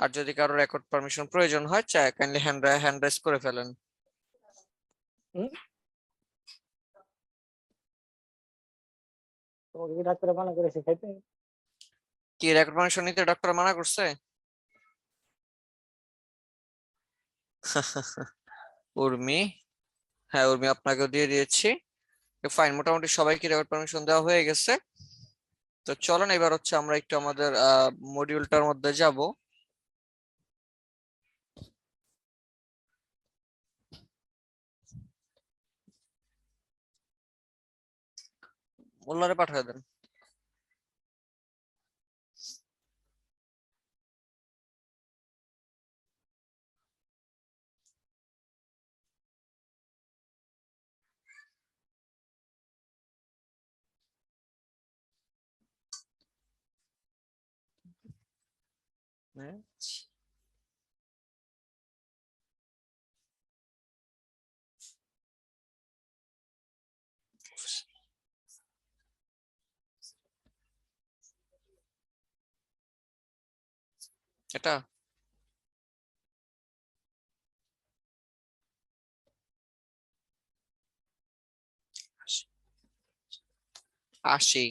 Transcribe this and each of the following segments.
আর যদি কারো record permission প্রয়োজন হয় চাই কাইন্ডলি হ্যান্ড রাইজ করে ফেলেন। ডাক্তার মানা করেছে খাইতে। কি রেকর্ড পারমিশন নিতে ডক্টর মানা করছে? উর্মি, হ্যাঁ উর্মি আপনাকেও দিয়ে দিয়েছি। ফাইন, মোটামুটি সবাইকে রেকর্ড পারমিশন দেওয়া হয়ে গেছে। তো চলেন এবার হচ্ছে আমরা একটু আমাদের মডিউলটার মধ্যে যাব। মোল্লারে পাঠিয়ে দেন। হ্যাঁ, এটা আসি।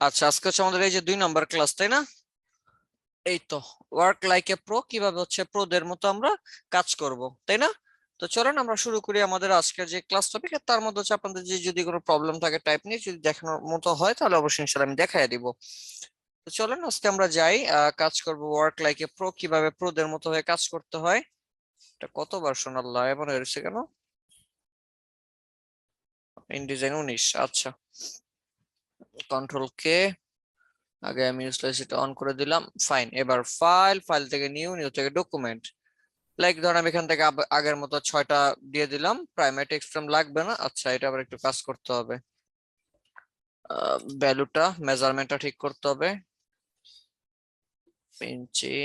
আচ্ছা, আজকে হচ্ছে আমাদের এই যে 2 নম্বর ক্লাস, তাই না? এই তো ওয়ার্ক লাইক এ প্রো, কিভাবে হচ্ছে প্রোদের মতো আমরা কাজ করব, তাই না? তো চলেন আমরা শুরু করি আমাদের আজকের যে ক্লাস টপিক। তার মধ্যে হচ্ছে আপনাদের যে যদি কোনো প্রবলেম থাকে টাইপ নিয়ে যদি দেখানোর মতো হয় তাহলে অবশ্যই ইনশাআল্লাহ আমি দেখাই দিব। তো চলেন আজকে আমরা যাই, কাজ করব ওয়ার্ক লাইক এ প্রো, কিভাবে প্রোদের মতো হয়ে কাজ করতে হয়। এটা কতবার শোনাল্লাহ এমন হয়েছে কেন? ইনডিজাইন 19। আচ্ছা, কন্ট্রোল কে, আগে আমি এটা অন করে দিলাম। ফাইন, এবার ফাইল থেকে নিউ থেকে ডকুমেন্ট। লাইক ধরেন আমি এখান থেকে আগের মতো 6টা দিয়ে দিলাম, প্রাইমারি টেক্সট ফ্রেম লাগবে না। আচ্ছা, এটা আবার একটু কাজ করতে হবে, ভ্যালুটা মেজারমেন্টটা ঠিক করতে হবে, ইঞ্চি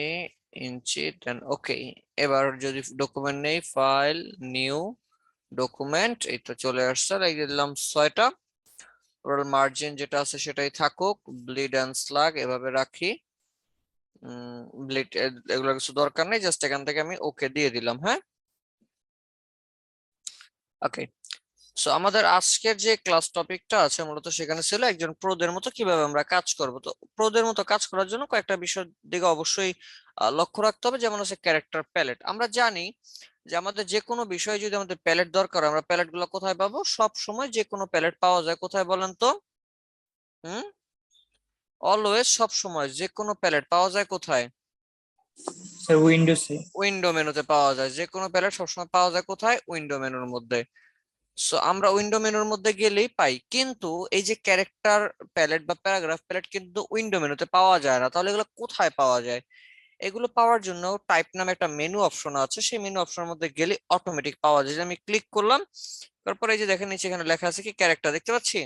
ইঞ্চি দেন ওকে। এবার যদি ডকুমেন্ট নেই, ফাইল নিউ ডকুমেন্ট, এই তো চলে আসছে, লাগিয়ে দিলাম 6টা। ওরাল মার্জিন যেটা আছে সেটাই থাকুক, ব্লিড এন্ড স্লাগ এভাবে রাখি। ব্লিড এগুলো কিছু দরকার নেই, জাস্ট এখান থেকে আমি ওকে দিয়ে দিলাম। হ্যাঁ, ওকে। সো আমাদের আজকের যে ক্লাস টপিকটা আছে মূলত সেখানে ছিল একজন প্রোদের মতো কিভাবে আমরা কাজ করব। তো প্রোদের মতো কাজ করার জন্য কয়েকটা বিষয়ের দিকে অবশ্যই লক্ষ্য রাখতে হবে, যেমন হচ্ছে ক্যারেক্টার প্যালেট। আমরা জানি যে আমাদের যে কোনো বিষয়ে যদি আমাদের প্যালেট দরকার হয়, আমরা প্যালেট গুলো কোথায় পাবো? সব সময় যে কোনো প্যালেট পাওয়া যায় কোথায় বলেন তো? হুম, অলওয়েজ, সব সময় যে কোনো প্যালেট পাওয়া যায় কোথায়? স্যার উইন্ডোজে। উইন্ডো মেনুতে পাওয়া যায়। যে কোনো প্যালেট সবসময় পাওয়া যায় কোথায়? উইন্ডো মেনুর মধ্যে। সো আমরা উইন্ডো মেনুর মধ্যে গেলেই পাই, কিন্তু এই যে ক্যারেক্টার প্যালেট বা প্যারাগ্রাফ প্যালেট কিন্তু উইন্ডো মেনুতে পাওয়া যায় না। তাহলে এগুলো কোথায় পাওয়া যায়? এগুলো পাওয়ার জন্য টাইপ নামে একটা মেনু অপশন আছে, সেই মেনু অপশনের মধ্যে গেলে অটোমেটিক পাওয়া যায়। যে আমি ক্লিক করলাম, তারপরে এই যে দেখেন নিচে এখানে লেখা আছে কি ক্যারেক্টার, দেখতে পাচ্ছি?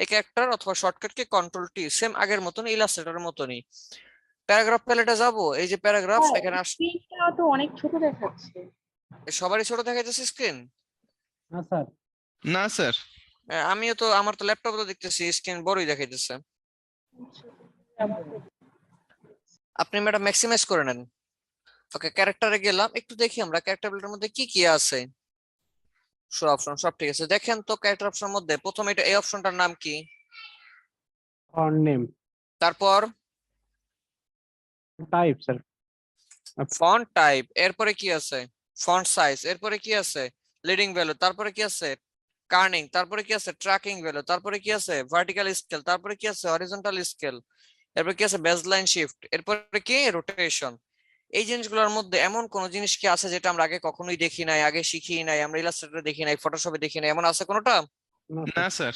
এই ক্যারেক্টার অথবা shortcut key control T, same আগের মতন ইলাস্ট্রেটরের মতনই। প্যারাগ্রাফ প্যালেটে যাব, এই যে প্যারাগ্রাফ এখানে স্ক্রিনটা তো অনেক ছোট দেখাচ্ছে। সবারই ছোট দেখা যাচ্ছে স্ক্রিন। না স্যার। না স্যার। আমিও তো, আমার তো ল্যাপটপে তো দেখতেছি স্ক্রিন বড়ই দেখাইতেছে। আপনি ম্যাডাম ম্যাক্সিমাইজ করে নেন। ওকে, ক্যারেক্টারে গেলাম, একটু দেখি আমরা ক্যারেক্টার বিল্ডারের মধ্যে কি কি আছে। শো অপশন সব ঠিক আছে, দেখেন তো ক্যারেক্টার অপশনের মধ্যে প্রথম এটা এই অপশনটার নাম কি? Font name. তারপর টাইপ স্যার। ফন্ট টাইপ, এরপরে কি আছে? ফন্ট সাইজ, এরপরে কি আছে? লিডিং ভ্যালু, তারপরে কি আছে? কার্নিং, তারপরে কি আছে? ট্র্যাকিং ভ্যালু, তারপরে কি আছে? ভার্টিক্যাল স্কেল, তারপরে কি আছে? হরিজন্টাল স্কেল, এরপর কি আছে? বেসলাইন শিফট, এরপরে কি? রোটেশন। এই জিনিসগুলোর মধ্যে এমন কোন জিনিস কি আছে যেটা আমরা আগে কখনোই দেখি নাই, আগে শিখি নাই, আমরা ইলাস্ট্রেটরে দেখি নাই, ফটোশপে দেখি নাই, এমন আছে কোনোটা? না স্যার।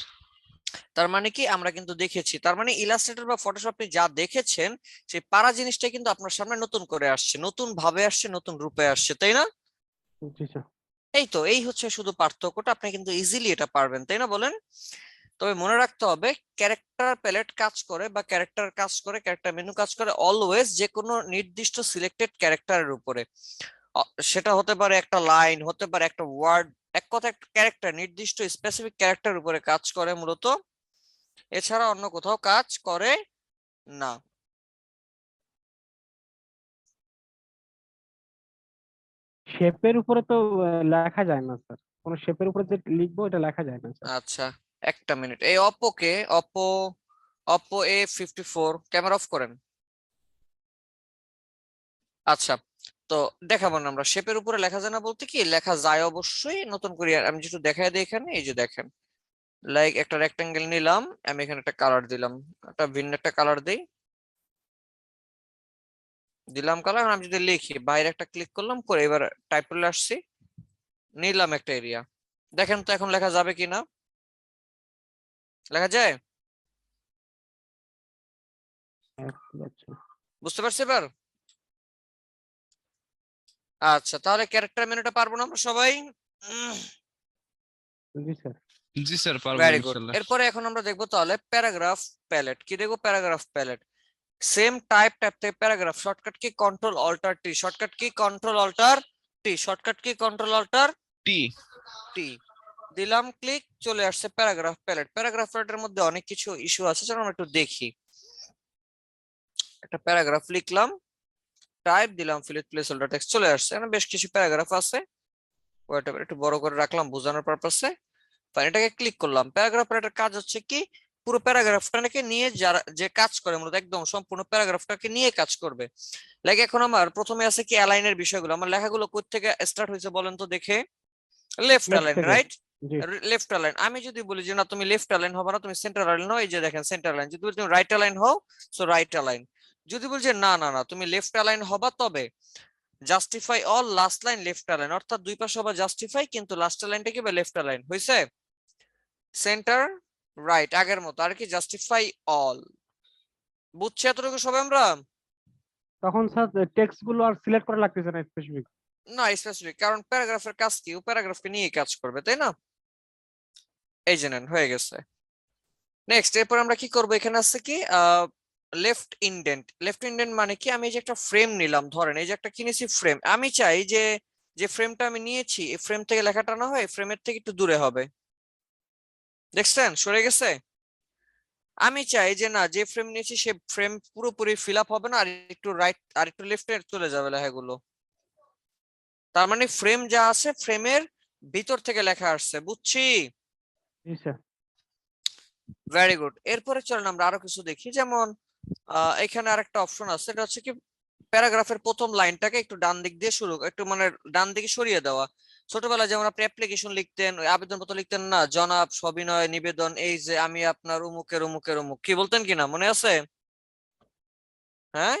তার মানে কি আমরা কিন্তু দেখেছি, তার মানে ইলাস্ট্রেটর বা ফটোশপে যা দেখেছেন সেই পারা জিনিসটা কিন্তু আপনার সামনে নতুন করে আসছে, নতুন ভাবে আসছে, নতুন রূপে আসছে, তাই না? জি স্যার। এই তো, এই হচ্ছে শুধু পার্থক্যটা, আপনি কিন্তু ইজিলি এটা পারবেন, তাই না বলেন? তবে মনে রাখতে হবে ক্যারেক্টার প্যালেট কাজ করে বা ক্যারেক্টার কাজ করে, ক্যারেক্টার মেনু কাজ করে অলওয়েজ যে কোনো নির্দিষ্ট সিলেক্টেড ক্যারেক্টারের উপরে। সেটা হতে পারে একটা লাইন, হতে পারে একটা ওয়ার্ড, এক কথা একটা ক্যারেক্টার, নির্দিষ্ট স্পেসিফিক ক্যারেক্টার উপরে কাজ করে মূলত, এছাড়া অন্য কোথাও কাজ করে না। শেপের উপরে তো লেখা যায় না স্যার, কোনো শেপের উপরে যে লিখবো এটা লেখা যায় না স্যার। আচ্ছা, একটা মিনিট, এই অপোকে, Oppo Oppo A54 camera off করেন। আচ্ছা, তো দেখাবো না আমরা, শেপের উপরে লেখা যায় না বলতে কি, লেখা যায় অবশ্যই, নতুন করে আমি যেটা দেখাই দিই এখানে, এই যে দেখেন, লাইক একটা রেক্টাঙ্গেল নিলাম, আমি এখানে একটা কালার দিলাম, একটা ভিন্ন একটা কালার দিই, দিলাম কালার, আমি যদি লিখি, বাইরে একটা ক্লিক করলাম, করে এবার টাইপ করলে আসছি, নিলাম একটা এরিয়া, দেখেন তো এখন লেখা যাবে কিনা, লেখা যায়? আচ্ছা। বুঝতে পারছি এবার? আচ্ছা, তাহলে ক্যারেক্টার মেনুটা পারবো না আমরা সবাই? জি স্যার। জি স্যার, পারবো ভেরি গুড। ইনশাল্লাহ। এরপরে এখন আমরা দেখবো তাহলে প্যারাগ্রাফ প্যালেট, কি দেখবো? প্যারাগ্রাফ প্যালেট, সেম টাইপ থেকে paragraph, shortcut key control alter টি, শর্টকাট কি কন্ট্রোল অল্টার টি, শর্টকাট কি কন্ট্রোল অল্টার টি। টি, দিলাম ক্লিক, চলে আসছে প্যারাগ্রাফ প্যালেট। প্যারাগ্রাফ প্যালেটের মধ্যে অনেক কিছু ইস্যু আছে, চলো আমরা একটু দেখি। একটা প্যারাগ্রাফ লিখলাম, টাইপ দিলাম, fill with place holder text, চলে আসছে। এখানে বেশ কিছু প্যারাগ্রাফ আছে, ওয়েট একটু বড় করে রাখলাম বোঝানোর পারপাসে। ফাইন, এটাকে ক্লিক করলাম। প্যারাগ্রাফ প্যালেটের কাজ হচ্ছে কি, পুরো প্যারাগ্রাফটাকে নিয়ে যারা যে কাজ করে মূলত একদম সম্পূর্ণ প্যারাগ্রাফটাকে নিয়ে কাজ করবে। লাইক এখন আমার প্রথমে আছে কি অ্যালাইনের বিষয়গুলো, আমার লেখাগুলো কোথা থেকে স্টার্ট হয়েছে বলেন তো দেখে? লেফট লেফট অ্যালাইন, থেকে। রাইট? জি। Left align. আমি যদি বলি যে না তুমি লেফট অ্যালাইন হবে না, তুমি সেন্টার অ্যালাইন হও, এই যে দেখেন সেন্টার অ্যালাইন। যদি বলি তুমি রাইট অ্যালাইন হও, সো রাইট অ্যালাইন। যদি বলি যে না না না তুমি লেফট অ্যালাইন হবা, তবে justify all last line left align, অর্থাৎ দুই পাশে হবা জাস্টিফাই, কিন্তু লাস্ট লাইনটা কি লেফট অ্যালাইন হইছে। সেন্টার রাইট আগের মতো, আর কি জাস্টিফাই অল। বুঝছি এতটুকু সবাই আমরা? তখন স্যার টেক্সট গুলো আর সিলেক্ট করা লাগতেছে না স্পেসিফিক। না স্পেসিফিক, কারণ প্যারাগ্রাফের কাজ কি, ও প্যারাগ্রাফকে নিয়ে কাজ করবে, তাই না? এই যে নেন, হয়ে গেছে। নেক্সট, এরপর আমরা কি করব, এখানে আছে কি লেফট ইন্ডেন্ট। লেফট ইন্ডেন্ট মানে কি, আমি এই যে একটা ফ্রেম নিলাম, ধরেন এই যে একটা কিনেছি ফ্রেম, আমি চাই যে যে ফ্রেমটা আমি নিয়েছি, এই ফ্রেম থেকে লেখাটা না হয় ফ্রেমের থেকে একটু দূরে হবে, দেখছেন সরে গেছে। আমি চাই যে না, যে ফ্রেম নিয়েছি সে ফ্রেম পুরোপুরি ফিল আপ হবে না, আর একটু রাইট আর একটু লেফটে চলে যাবে লেখাগুলো। তার মানে ফ্রেম যা আছে ফ্রেমের ভিতর থেকে লেখা আসছে, বুঝছি? জি স্যার। Very good. এরপরে চলেন আমরা আরো কিছু দেখি, যেমন এখানে আরেকটা অপশন আছে, এটা হচ্ছে কি প্যারাগ্রাফের প্রথম লাইনটাকে একটু ডান দিক দিয়ে শুরু, একটু মানে ডান দিকে সরিয়ে দেওয়া। ছোটবেলায় যেমন আপনি অ্যাপ্লিকেশন লিখতেন, ওই আবেদনপত্র লিখতেন না, জনাব সবিনয় নিবেদন এই যে আমি আপনার উমুকের উমুকের উমুক, কি বলতেন কিনা মনে আছে? হ্যাঁ,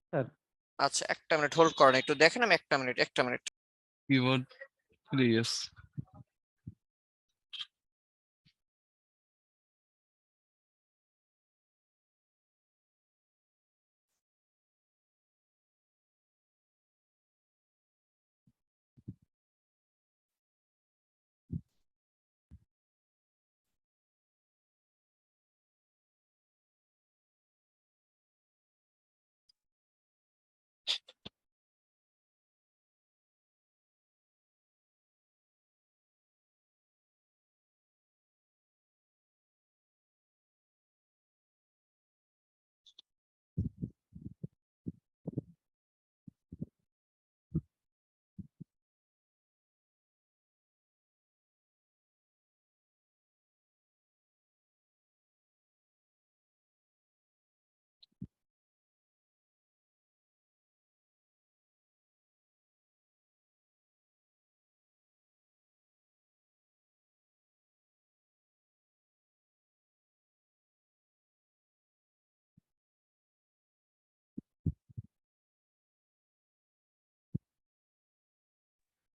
স্যার। আচ্ছা একটা মিনিট হোল্ড করেন, একটু দেখেন, আমি একটা মিনিট একটা minute. Keyboard, yes.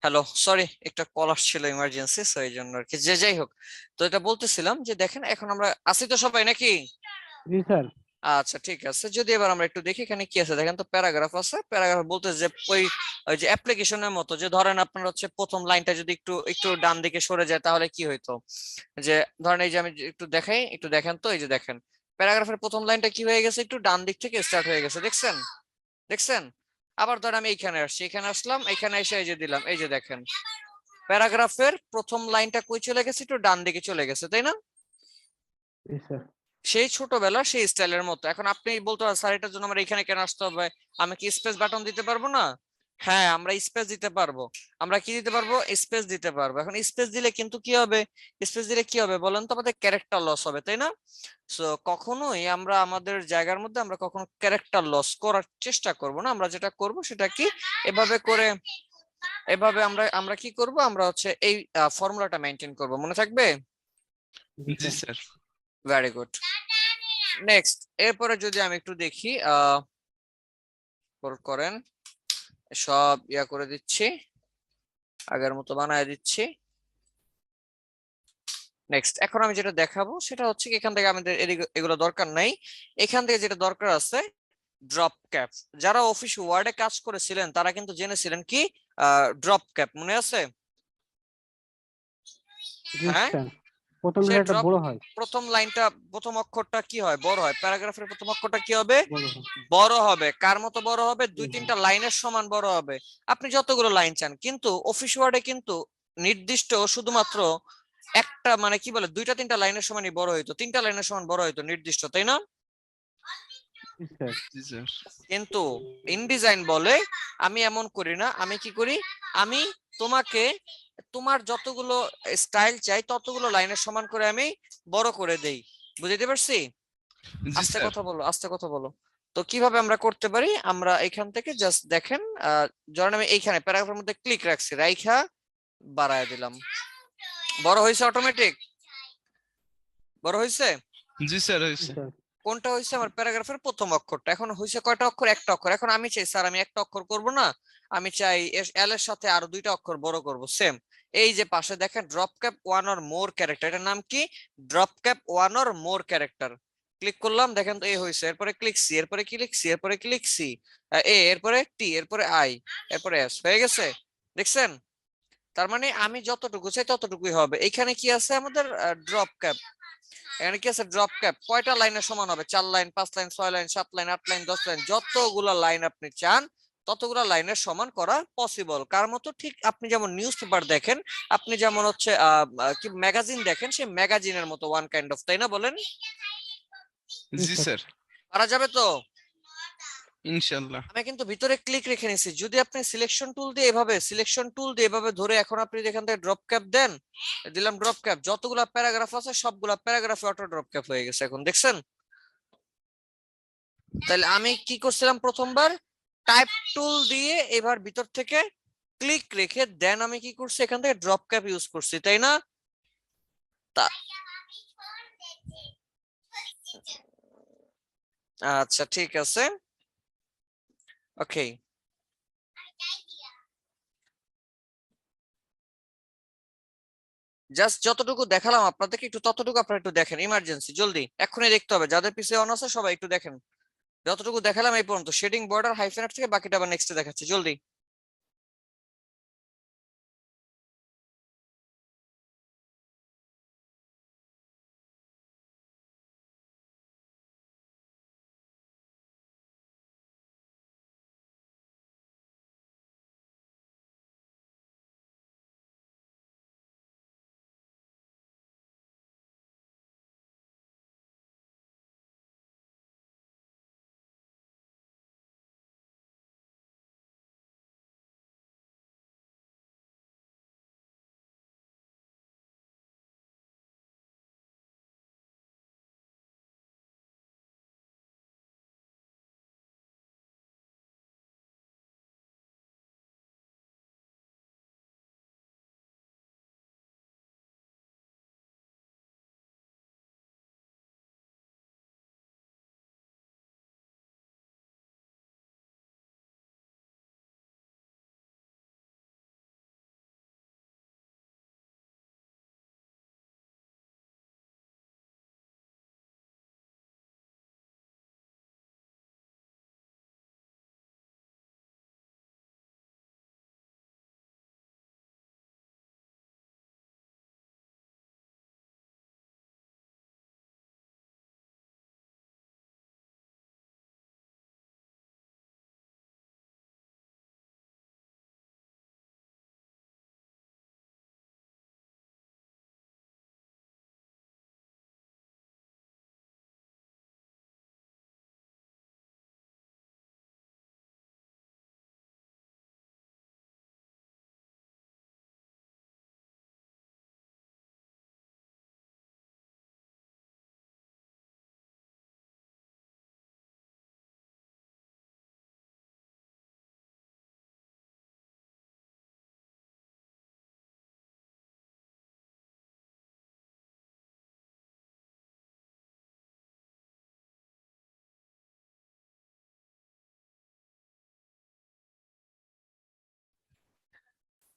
Hello, sorry একটা কল আসছিল ইমার্জেন্সি, সো এই জন্য আর কি, যে যাই হোক। তো এটা বলতেছিলাম যে দেখেন এখন আমরা আসি তো সবাই নাকি? জি স্যার। আচ্ছা ঠিক আছে, যদি এবার আমরা একটু দেখি এখানে কি আছে, দেখেন তো প্যারাগ্রাফ আছে। প্যারাগ্রাফ বলতে যে ওই যে অ্যাপ্লিকেশনের মতো, যে ধরেন আপনার হচ্ছে প্রথম লাইনটা যদি একটু একটু ডান দিকে সরে যায় তাহলে কি হইতো, যে ধরেন এই যে আমি একটু দেখাই, একটু দেখেন তো, এই যে দেখেন প্যারাগ্রাফের প্রথম লাইনটা কি হয়ে গেছে, একটু ডান দিক থেকে স্টার্ট হয়ে গেছে, দেখছেন? দেখছেন? আবার ধর আমি এইখানে আসছি, এখানে আসলাম, এখানে এসে এই যে দিলাম, এই যে দেখেন প্যারাগ্রাফের প্রথম লাইনটা কই চলে গেছে, একটু ডান দিকে চলে গেছে, তাই না? জি স্যার। সেই ছোটবেলা সেই স্টাইলের মতো। এখন আপনি বলতে পারেন স্যার এটার জন্য আমার এখানে কেন আসতে হবে, আমি কি স্পেস বাটন দিতে পারবো না? হ্যাঁ, আমরা স্পেস দিতে পারবো। আমরা কি দিতে পারবো? স্পেস দিতে পারবো। এখন স্পেস দিলে কিন্তু কি হবে, স্পেস দিলে কি হবে বলেন তো, আমাদের ক্যারেক্টার লস হবে, তাই না? সো কখনোই আমরা আমাদের জায়গার মধ্যে আমরা কখনো ক্যারেক্টার লস করার চেষ্টা করব না। আমরা যেটা করব সেটা কি, এভাবে করে, এভাবে আমরা আমরা কি করব, আমরা হচ্ছে এই ফর্মুলাটা মেনটেন করব, মনে থাকবে? জি জি sir. Sir. Very good. Next, এরপরে যদি আমি একটু দেখি, করেন, সব ইয়া করে দিচ্ছি, আগের মতো বানায় দিচ্ছি। নেক্সট, এখন আমি যেটা দেখাবো সেটা হচ্ছে কি, এখান থেকে আমাদের এগুলো দরকার নাই। এখান থেকে যেটা দরকার আছে, ড্রপ ক্যাপ। যারা অফিস ওয়ার্ডে কাজ করেছিলেন তারা কিন্তু জেনেছিলেন কি ড্রপ ক্যাপ, মনে আছে? জি হ্যাঁ, স্যার। প্রথম সে লেটারটা ড্রপ, বড় হয়। প্রথম লাইনটা, প্রথম অক্ষরটা কি হয়, বড় হয়। প্যারাগ্রাফের প্রথম অক্ষরটা কি হবে, বড় হয়। বড় হবে। কার মতো বড় হবে? জি দুই স্যার। তিনটা লাইনের সমান বড় হবে। আপনি যতগুলো লাইন চান, কিন্তু অফিস ওয়ার্ডে কিন্তু নির্দিষ্ট শুধুমাত্র একটা, মানে কি বলে, দুইটা তিনটা লাইনের সমানই বড় হইতো, তিনটা লাইনের সমান বড় হইতো নির্দিষ্ট, তাই না? জি স্যার। জি স্যার। কিন্তু ইনডিজাইন বলে আমি এমন করি না। আমি কি করি, আমি তোমাকে তোমার যতগুলো স্টাইল চাই ততগুলো লাইনের সমান করে আমি বড় করে দেই। বুঝতে পারছি? জি আস্তে স্যার। কথা বলো, আস্তে কথা বলো। তো কিভাবে আমরা করতে পারি, আমরা এখান থেকে জাস্ট দেখেন, ধরেন আমি এইখানে প্যারাগ্রাফের মধ্যে ক্লিক রাখছি, রাইখা বাড়ায় দিলাম, বড় হয়েছে অটোমেটিক, বড় হয়েছে। জি স্যার জি হয়েছে। স্যার। কোনটা হয়েছে, আমার প্যারাগ্রাফের প্রথম অক্ষরটা। এখন হয়েছে কয়টা অক্ষর, একটা অক্ষর। এখন আমি চাই স্যার আমি একটা অক্ষর করব না, আমি চাই এল এর সাথে আরো দুইটা অক্ষর বড় করব। সেম, এই যে পাশে দেখেন drop cap one or more character, এটার নাম কি, drop cap one or more character. Click করলাম, দেখেন তো এ হয়েছে। এরপরে ক্লিক সি, এরপরে কি লিখছি, এরপরে ক্লিক সি, এ, এরপরে টি, এরপরে আই, এরপরে এস, হয়ে গেছে। দেখছেন? তার মানে আমি যতটুকু চাই ততটুকুই হবে। এইখানে কি আছে আমাদের, ড্রপ ক্যাপ। এখানে কি আছে, ড্রপ ক্যাপ। কয়টা লাইনের সমান হবে? 4 line, 5 line, 6 line, 7 line, 8 line, 10 line, যতগুলা লাইন আপনি চান ততগুলা লাইনের সমান করা পসিবল। কার মতো? ঠিক আপনি যেমন নিউজ পেপার দেখেন, আপনি যেমন হচ্ছে কি ম্যাগাজিন দেখেন, সেই ম্যাগাজিনের মতো ওয়ান কাইন্ড অফ, তাই না বলেন? জি জি স্যার। স্যার। পারা যাবে তো? ইনশাল্লাহ। আমি কিন্তু ভিতরে ক্লিক রেখে নিছি। যদি আপনি সিলেকশন টুল দিয়ে এভাবে, সিলেকশন টুল দিয়ে এভাবে ধরে, এখন আপনি এখান থেকে ড্রপ ক্যাপ দেন, দিলাম ড্রপ ক্যাপ, যতগুলা প্যারাগ্রাফ আছে সবগুলা প্যারাগ্রাফে অটো ড্রপ ক্যাপ হয়ে গেছে। এখন দেখছেন? তাহলে আমি কি করছিলাম, প্রথমবার টাইপ টুল দিয়ে এবার ভিতর থেকে ক্লিক রেখে দেন আমি কি করছি, এখান থেকে ড্রপ ক্যাপ ইউজ করছি, তাই না? আচ্ছা ঠিক আছে, ওকে। জাস্ট যতটুকু দেখালাম আপনাদেরকে, একটু ততটুকু আপনারা একটু দেখেন, ইমার্জেন্সি, জলদি এক্ষুনি দেখতে হবে। যাদের পিছিয়ে অন আছে সবাই একটু দেখেন। যতটুকু দেখালাম এই পর্যন্ত, শেডিং, বর্ডার, হাইফেন থেকে বাকিটা আবার নেক্সটে দেখাচ্ছি, জলদি।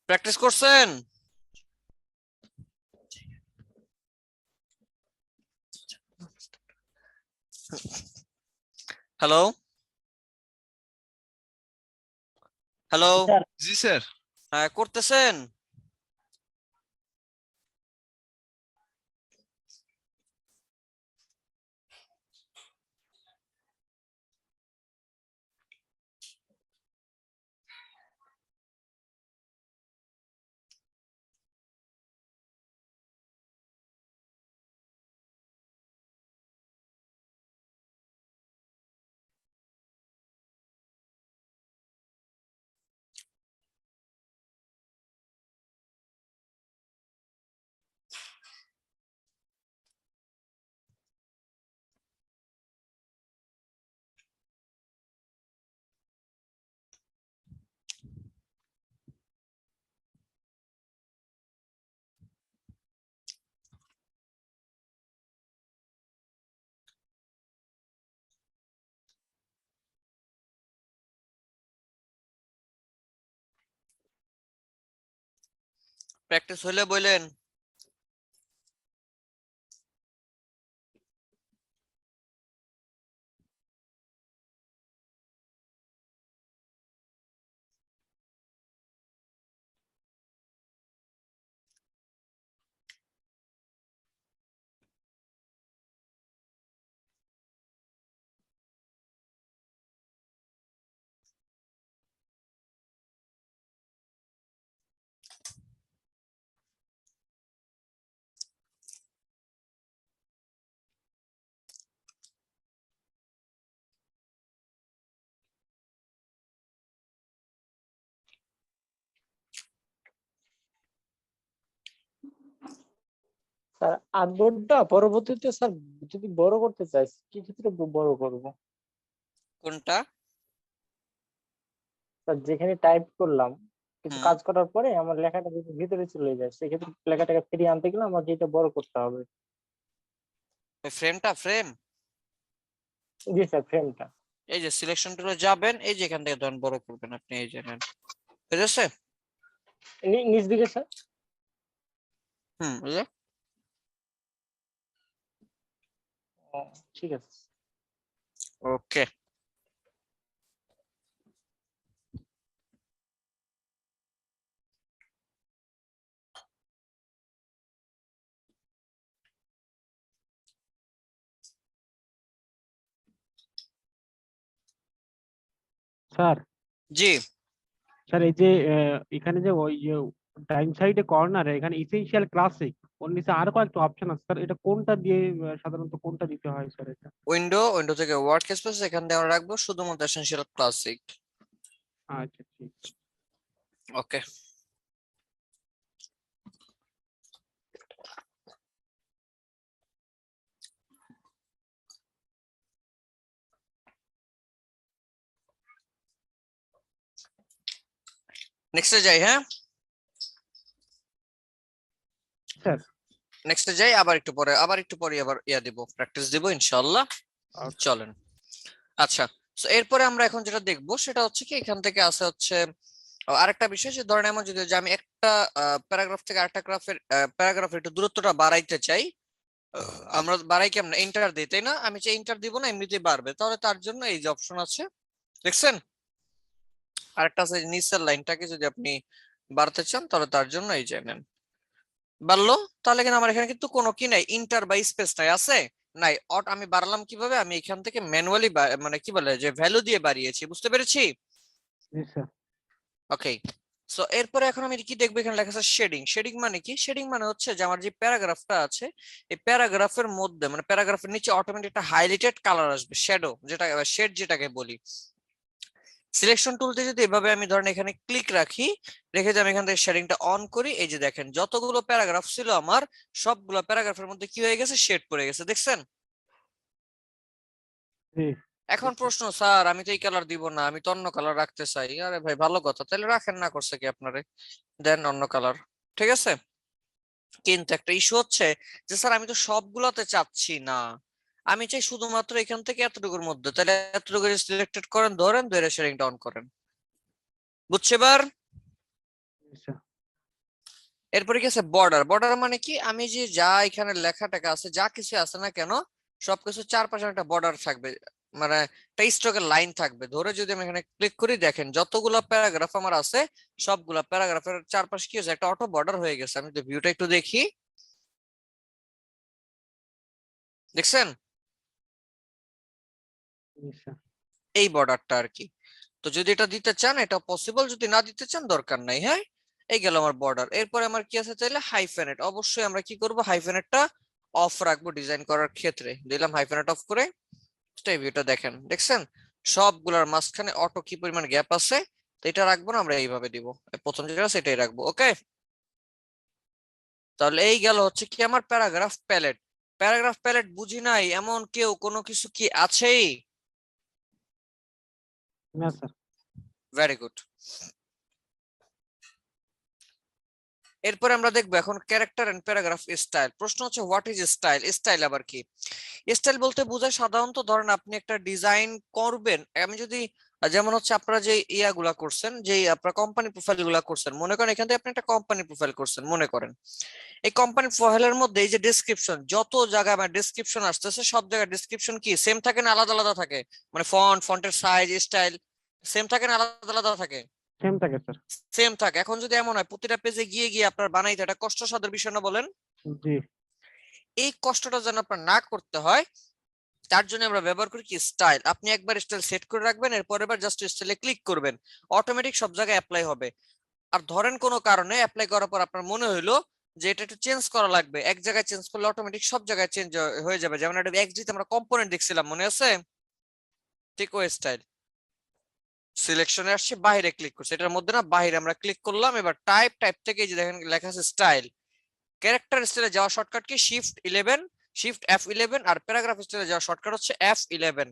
প্র্যাকটিস করছেন? হ্যালো হ্যালো, জি স্যার। হ্যাঁ করতেছেন? প্র্যাকটিস হইলে বললেন। স্যার আর্টবোর্ডটা পরবর্তীতে স্যার যদি বড় করতে চাই কি ক্ষেত্রে বড় করব? কোনটা? স্যার যেখানে টাইপ করলাম কিছু হুম, কাজ করার পরে আমার লেখাটা যদি ভিতরে চলে যায় সেক্ষেত্রে লেখাটাকে ফিরিয়ে আনতে গেলে আমাকে এটা বড় করতে হবে। ওই ফ্রেমটা, ফ্রেম। জি স্যার, ফ্রেমটা। এই যে সিলেকশন টুলে যাবেন, এই যে এখান থেকে ধরুন বড় করবেন আপনি, এই যে নেন, বুঝেছে? নিচ দিকে স্যার। হুম, এই যে। ও, ঠিক আছে। ওকে, স্যার জি। স্যার এই যে এখানে যে ওই যে ডাইন সাইডে কর্নারে এখানে ইসেনশিয়াল ক্লাসিক ওর নিচে আরো কয়েকটা অপশন আছে স্যার, এটা কোনটা দিয়ে সাধারণত কোনটা দিতে হয় স্যার এটা? উইন্ডো থেকে ওয়ার্ক স্পেস, এখান থেকে আমরা রাখবো শুধুমাত্র এসেনশিয়াল ক্লাসিক। আচ্ছা ঠিক আছে। ওকে, নেক্সটে যাই। হ্যাঁ, স্যার নেক্সটে যাই, আবার একটু পরে আবার দিব, প্র্যাকটিস দিব ইনশাআল্লাহ। আচ্ছা। চলেন। আচ্ছা, তো এরপরে আমরা এখন যেটা দেখবো সেটা হচ্ছে কি, এখান থেকে আছে হচ্ছে আরেকটা বিষয়, যে ধরেন এমন যদি যে আমি একটা প্যারাগ্রাফ থেকে আরেকটা প্যারাগ্রাফের একটু দূরত্বটা বাড়াইতে চাই, আমরা বাড়াই কেমন, এন্টার দিই তাই না? আমি চাই এন্টার দিব না, এমনিতেই বাড়বে, তাহলে তার জন্য এই যে অপশন আছে দেখছেন, আরেকটা আছে নিচের লাইনটাকে যদি আপনি বাড়াতে চান তাহলে তার জন্য এই যে নেন, বাড়লো। তাহলে কিন্তু আমার এখানে কিন্তু কোনো কি নাই, ইন্টার বা স্পেস নাই, আছে নাই। আমি বাড়ালাম কিভাবে, আমি এখান থেকে ম্যানুয়ালি, মানে কি বলে যে ভ্যালু দিয়ে বাড়িয়েছি, বুঝতে পেরেছি? জি স্যার। ওকে, সো এরপরে এখন আমি কি দেখবো, এখানে লেখা আছে শেডিং। শেডিং মানে কি? শেডিং মানে হচ্ছে যে আমার যে প্যারাগ্রাফটা আছে, এই প্যারাগ্রাফের মধ্যে মানে প্যারাগ্রাফের নিচে অটোমেটিক একটা হাইলাইটেড কালার আসবে, শ্যাডো যেটা, শেড যেটাকে বলি। সিলেকশন টুল দিয়ে যদি এভাবে আমি ধরেন এখানে ক্লিক রাখি, রেখে যে আমি এখান থেকে শেডিংটা অন করি, এই যে দেখেন যতগুলো প্যারাগ্রাফ ছিল আমার, সবগুলো প্যারাগ্রাফের মধ্যে কি হয়ে গেছে, শেড পড়ে গেছে, দেখছেন? জি এখন প্রশ্ন, স্যার আমি তো এই কালার দিব না, আমি তো অন্য কালার রাখতে চাই। আরে ভাই ভালো কথা, তাহলে রাখেন, না করছে কি আপনারে, দেন অন্য কালার, ঠিক আছে। কিন্তু একটা ইস্যু হচ্ছে যে স্যার আমি তো সবগুলোতে চাচ্ছি না, আমি চাই শুধুমাত্র এখান থেকে এতটুকুর মধ্যে, তাহলে এতটুকু সিলেক্টেড করেন, ধরেন ধরে শেডিংটা অন করেন, বুঝছে এবার? জি, স্যার। এরপরে কি আছে বর্ডার। বর্ডার মানে কি, আমি যে যা এখানে লেখা টেখা আছে, যা কিছু আছে না কেন, সবকিছু চারপাশে একটা বর্ডার থাকবে, মানে একটা স্ট্রোকের লাইন থাকবে। ধরে যদি আমি এখানে ক্লিক করি, দেখেন যতগুলো প্যারাগ্রাফ আমার আছে সবগুলা প্যারাগ্রাফের চারপাশে কি হয়েছে, একটা অটো বর্ডার হয়ে গেছে। আমি যদি ভিউটা একটু দেখি, দেখছেন আচ্ছা এই বর্ডারটা আর কি। তো যদি এটা দিতে চান এটা পসিবল, যদি না দিতে চান দরকার নাই। হ্যাঁ, এই গেল আমার বর্ডার। এরপরে আমার কি আছে চাইলে হাইফেনেট। অবশ্যই আমরা কি করব, হাইফেনেটটা অফ রাখবো ডিজাইন করার ক্ষেত্রে। দিলাম হাইফেনেট অফ করে, এই ভিউটা দেখেন, দেখছেন সবগুলোর মাঝখানে অটো কি পরিমাণ গ্যাপ আছে। তো এটা রাখবো না, আমরা এইভাবে দিব, প্রথম যেটা আছে এটাই রাখবো। ওকে, তাহলে এই গেল হচ্ছে কি আমার প্যারাগ্রাফ প্যালেট। প্যারাগ্রাফ প্যালেট বুঝি নাই এমন কেউ কোনো কিছু কি আছেই? না স্যার। Very good. এরপরে আমরা দেখবো এখন ক্যারেক্টার এন্ড প্যারাগ্রাফ স্টাইল। প্রশ্ন হচ্ছে হোয়াট ইজ স্টাইল? স্টাইল আবার কি? স্টাইল বলতে বোঝায় সাধারণত ধরেন আপনি একটা ডিজাইন করবেন, আমি যদি যেমন হচ্ছে আপনারা যে ইয়াগুলা করছেন, যে আপনারা কোম্পানি প্রোফাইল গুলা করছেন, মনে করেন এখান থেকে আপনি একটা কোম্পানি প্রোফাইল করছেন, মনে করেন এই কোম্পানি প্রোফাইলের মধ্যে এই যে ডেসক্রিপশন, যত জায়গায় আমার ডেসক্রিপশন আসতেছে সব জায়গায় ডেসক্রিপশন কি সেম থাকে না আলাদা আলাদা থাকে? মানে ফন্টের সাইজ, স্টাইল সেম থাকে না আলাদা আলাদা থাকে? সেম থাকে স্যার। সেম থাকে। এখন যদি এমন হয় প্রতিটা পেজে গিয়ে গিয়ে আপনার বানাইতে এটা কষ্টসাধ্য বিষয় না বলেন? জি এই কষ্টটা যেন আপনার না করতে হয় তার জন্য আমরা ব্যবহার করি কি স্টাইল। আপনি একবার স্টাইল সেট করে রাখবেন, এরপর এবার জাস্ট স্টাইলে ক্লিক করবেন, অটোমেটিক সব জায়গায় অ্যাপ্লাই হবে। আর ধরেন কোনো কারণে অ্যাপ্লাই করার পর আপনার মনে হইলো যে এটা একটু চেঞ্জ করা লাগবে, এক জায়গায় চেঞ্জ করলে অটোমেটিক সব জায়গায় চেঞ্জ হয়ে যাবে। যেমন একটা এক্সিট আমরা কম্পোনেন্ট দেখছিলাম, মনে আছে? ঠিক ওই স্টাইল সিলেকশনে আসছে, বাইরে ক্লিক করছে, এটার মধ্যে না বাইরে আমরা ক্লিক করলাম। এবার টাইপ থেকে এই যে দেখেন লেখা আছে স্টাইল। ক্যারেক্টার স্টাইলে যাওয়া শর্টকাট কি শিফট F11, আর প্যারাগ্রাফ স্টাইলে যাওয়া শর্টকাট হচ্ছে F11।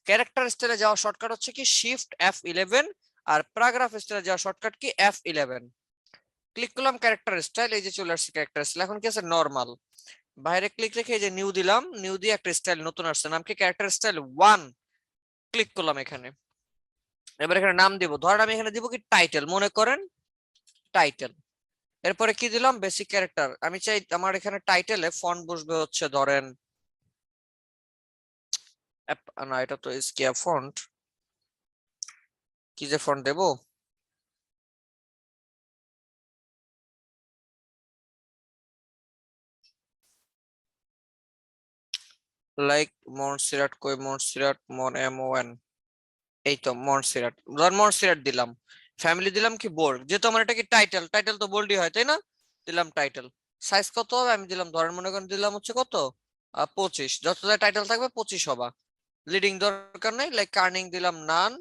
ক্যারেক্টার স্টাইলে যাওয়া শর্টকাট হচ্ছে কি শিফট F11, আর প্যারাগ্রাফ স্টাইলে যাওয়া শর্টকাট কি F11। ক্লিক করলাম ক্যারেক্টার স্টাইল, এই যে চলে আসছে ক্যারেক্টার স্টাইল। এখন কি আছে নরমাল, বাইরে ক্লিক রেখে এই যে নিউ দিলাম, নিউ দিয়ে একটা স্টাইল নতুন আসছে, নাম কি ক্যারেক্টার স্টাইল 1। ক্লিক করলাম এখানে, এবার এখানে নাম দিব, ধরেন আমি এখানে দিব কি টাইটেল, মনে করেন টাইটেল। এরপরে কি দিলাম বেসিক ক্যারেক্টার, আমি চাই আমার এখানে টাইটেলে ফন্ট বসবে হচ্ছে ধরেন না এটা তো স্কেয়ার ফন্ট, কি যে ফন্ট দেবো, লাইক মনসিরাট, কই মনসিরাট, MON, এই তো মনসিরাট, ধর মনসিরাট দিলাম। ফ্যামিলি দিলাম কি বোল্ড, যেহেতু আমার এটা কি টাইটেল, টাইটেল তো বোল্ডই হয় তাই না? দিলাম টাইটেল। সাইজ কত হবে আমি দিলাম, ধরেন মনে করেন দিলাম হচ্ছে কত 25, যত টাইটেল থাকবে 25 হবা। লিডিং দরকার নাই, লাইক কার্নিং দিলাম নান,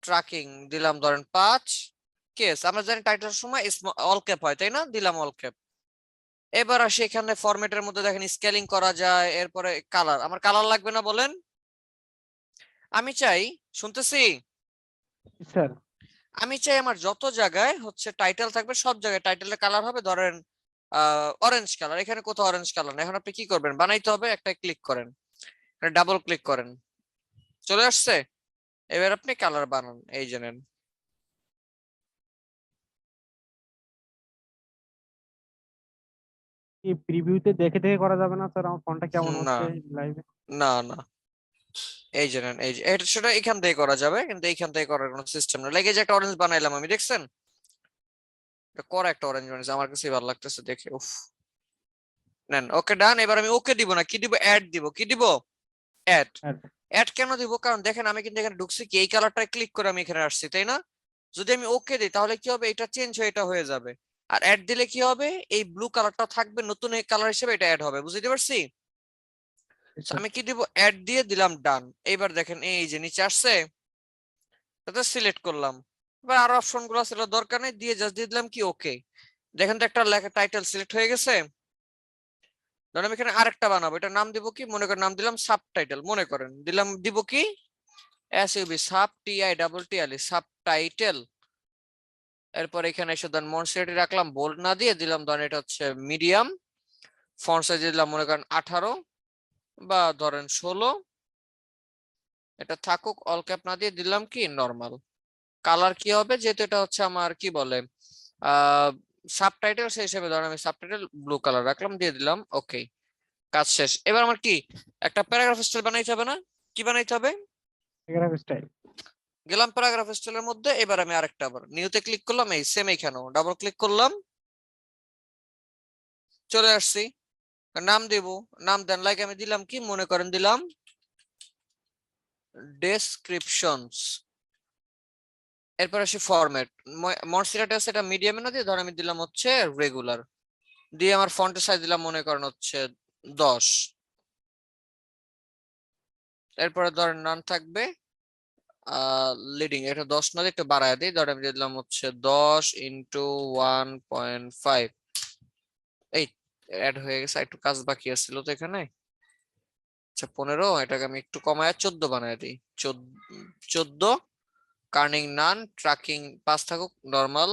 ট্র্যাকিং দিলাম ধরেন 5, কেস আমরা জানি টাইটেলের সময় অল ক্যাপ হয় তাই না, দিলাম অল ক্যাপ। এবার আসি এখানে ফরম্যাটের মধ্যে দেখেন স্কেলিং করা যায়। এরপরে কালার, আমার কালার লাগবে না বলেন? আমি চাই, শুনতেছি, স্যার। আমি চাই আমার যত জায়গায় হচ্ছে টাইটেল থাকবে সব জায়গায় টাইটেলের কালার হবে ধরেন অরেঞ্জ কালার। এখানে কোথাও অরেঞ্জ কালার না, এখন আপনি কি করবেন, বানাইতে হবে, একটা ক্লিক করেন, ডাবল ক্লিক করেন, চলে আসছে। এবার আপনি কালার বানান, এই যে নেন। এই প্রিভিউতে দেখে দেখে করা যাবে না স্যার আমার ফোনটা কেমন না হচ্ছে লাইভে? না না, এই যে নেন, এই যে এটা সেটা এখান থেকে করা যাবে, কিন্তু এইখান থেকে করার কোনো সিস্টেম নেই। লাগে যে একটা অরেঞ্জ বানাইলাম আমি, দেখছেন করা একটা অরেঞ্জ বানিয়েছে, আমার কাছে ভালো লাগতেছে দেখে, উফ। নেন, ওকে ডান। এবার আমি ওকে দিব না, কি দিব, অ্যাড দিব। কি দিব, অ্যাড। অ্যাড কেন দিব, কারণ দেখেন আমি কিন্তু এখানে ঢুকছি কি এই কালারটায় ক্লিক করে আমি এখানে আসছি তাই না? যদি আমি ওকে দিই তাহলে কি হবে, এটা চেঞ্জ হয়ে এটা হয়ে যাবে। আর অ্যাড দিলে কি হবে, এই ব্লু কালারটা থাকবে, নতুন এই কালার হিসেবে এটা অ্যাড হবে, বুঝতে পারছি? So আমি কি দিব, অ্যাড দিয়ে দিলাম ডান। এইবার দেখেন এই যে নিচে আসছে, এটা সিলেক্ট করলাম। এবার আরো অপশন গুলো ছিল দরকার নেই, দিয়ে জাস্ট দিয়ে দিলাম কি ওকে। দেখেন তো একটা লেখা টাইটেল সিলেক্ট হয়ে গেছে। ধরেন আমি এখানে আরেকটা বানাবো, এটা নাম দিব কি, মনে করেন নাম দিলাম সাবটাইটেল, মনে করেন দিলাম, দিব কি সাবটাইটেল। এরপর এখানে এসে ধরেন মনসিরাটি রাখলাম, বোল্ড না দিয়ে দিলাম ধরেন এটা হচ্ছে মিডিয়াম। ফন্ট সাইজ দিলাম মনে করেন 18 বা ধরেন 16, এটা থাকুক, অল ক্যাপ না দিয়ে দিলাম কি নরমাল। কালার কি হবে, যেহেতু এটা হচ্ছে আমার কি বলে সাবটাইটেল সেই হিসেবে ধরেন আমি সাবটাইটেল ব্লু কালার রাখলাম, দিয়ে দিলাম ওকে, কাজ শেষ। এবার আমার কি একটা প্যারাগ্রাফ স্টাইল বানাইতে হবে না? কি বানাইতে হবে? Paragraph style. গেলাম প্যারাগ্রাফ স্টাইলের মধ্যে, এবার আমি আরেকটা আবার নিউতে ক্লিক করলাম, এই সেম এইখানেও ডাবল ক্লিক করলাম, চলে আসছি। নাম দেব, নাম দেন, লাইক আমি দিলাম কি, মনে করেন দিলাম ডেসক্রিপশনস। এরপর আসি ফরম্যাট, মর্সিরাটা আছে এটা মিডিয়ামে না দিয়ে ধর আমি দিলাম হচ্ছে রেগুলার, দিয়ে আমার ফন্টের সাইজ দিলাম মনে করেন হচ্ছে 10। এরপরে ধরেন নাম থাকবে লিডিং, এটা 10 না দিয়ে একটু বাড়ায় দিই, ধর আমি দিয়ে দিলাম হচ্ছে 10 ইন্টু 1.5। এই অ্যাড হয়ে গেছে, একটু কাজ বাকি আছিল তো এখানে। আচ্ছা 15, এটাকে আমি একটু কমায় 14 বানায় দিই। 14, কার্নিং নান, ট্র্যাকিং 5 থাকুক, নরমাল,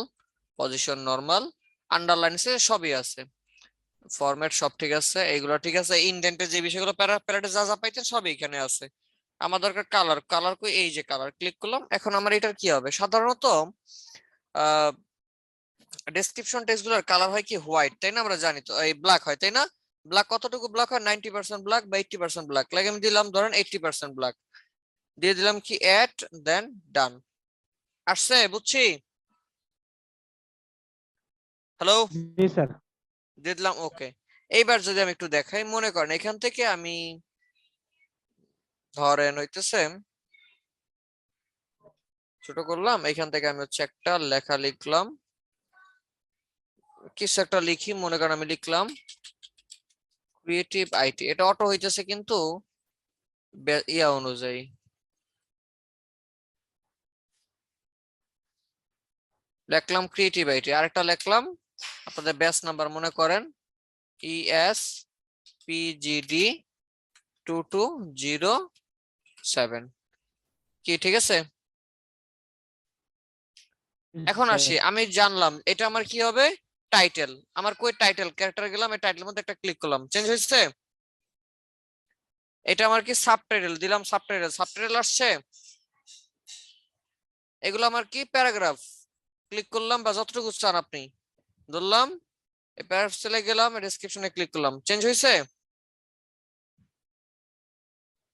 পজিশন নরমাল, আন্ডারলাইন সবই আছে, ফরম্যাট সব ঠিক আছে, এইগুলো ঠিক আছে। ইনডেন্টে যে বিষয়গুলো প্যারাটে যা যা পাইতেন সবই এখানে আছে। আমার দরকার কালার, কালার কই, এই যে কালার, ক্লিক করলাম। এখন আমার এটার কি হবে, সাধারণত ডেসক্রিপশন টেক্সট গুলোর কালার হয় কি হোয়াইট, তাই না? আমরা জানি তো, এই ব্ল্যাক হয় তাই না? ব্ল্যাক কতটুকু ব্ল্যাক হয়, 90% ব্ল্যাক বা 80% ব্ল্যাক। লাগে আমি দিলাম ধরেন 80% ব্ল্যাক, দিয়ে দিলাম কি অ্যাড, দেন ডান। আসছে, বুঝছি। হ্যালো, জি স্যার। দিয়ে দিলাম ওকে। এইবার যদি আমি একটু দেখাই, মনে করেন এখান থেকে আমি ধরেন হইতেছে ছোট করলাম, এখান থেকে আমি হচ্ছে একটা লেখা লিখলাম, কিছু একটা লিখি, মনে করেন আমি লিখলাম ক্রিয়েটিভ আইটি, এটা অটো হইতেছে কিন্তু ইয়া অনুযায়ী লিখলাম ক্রিয়েটিভ আইটি। আরেকটা লিখলাম আপনাদের ব্যাচ নাম্বার মনে করেন ESPGD 2207, কি ঠিক আছে? এখন আসি, আমি জানলাম এটা আমার কি হবে টাইটেল। আমার কই টাইটেল, ক্যারেক্টার গেলাম, এই টাইটেলের মধ্যে একটা ক্লিক করলাম, চেঞ্জ হয়েছে। এটা আমার কি সাবটাইটেল, দিলাম সাবটাইটেল, সাবটাইটেল আসছে। এগুলো আমার কি প্যারাগ্রাফ, ক্লিক করলাম বা যতটুকু চান আপনি ধরলাম, এই প্যারাগ্রাফ চলে গেলাম, ডেসক্রিপশনে ক্লিক করলাম, চেঞ্জ হয়েছে।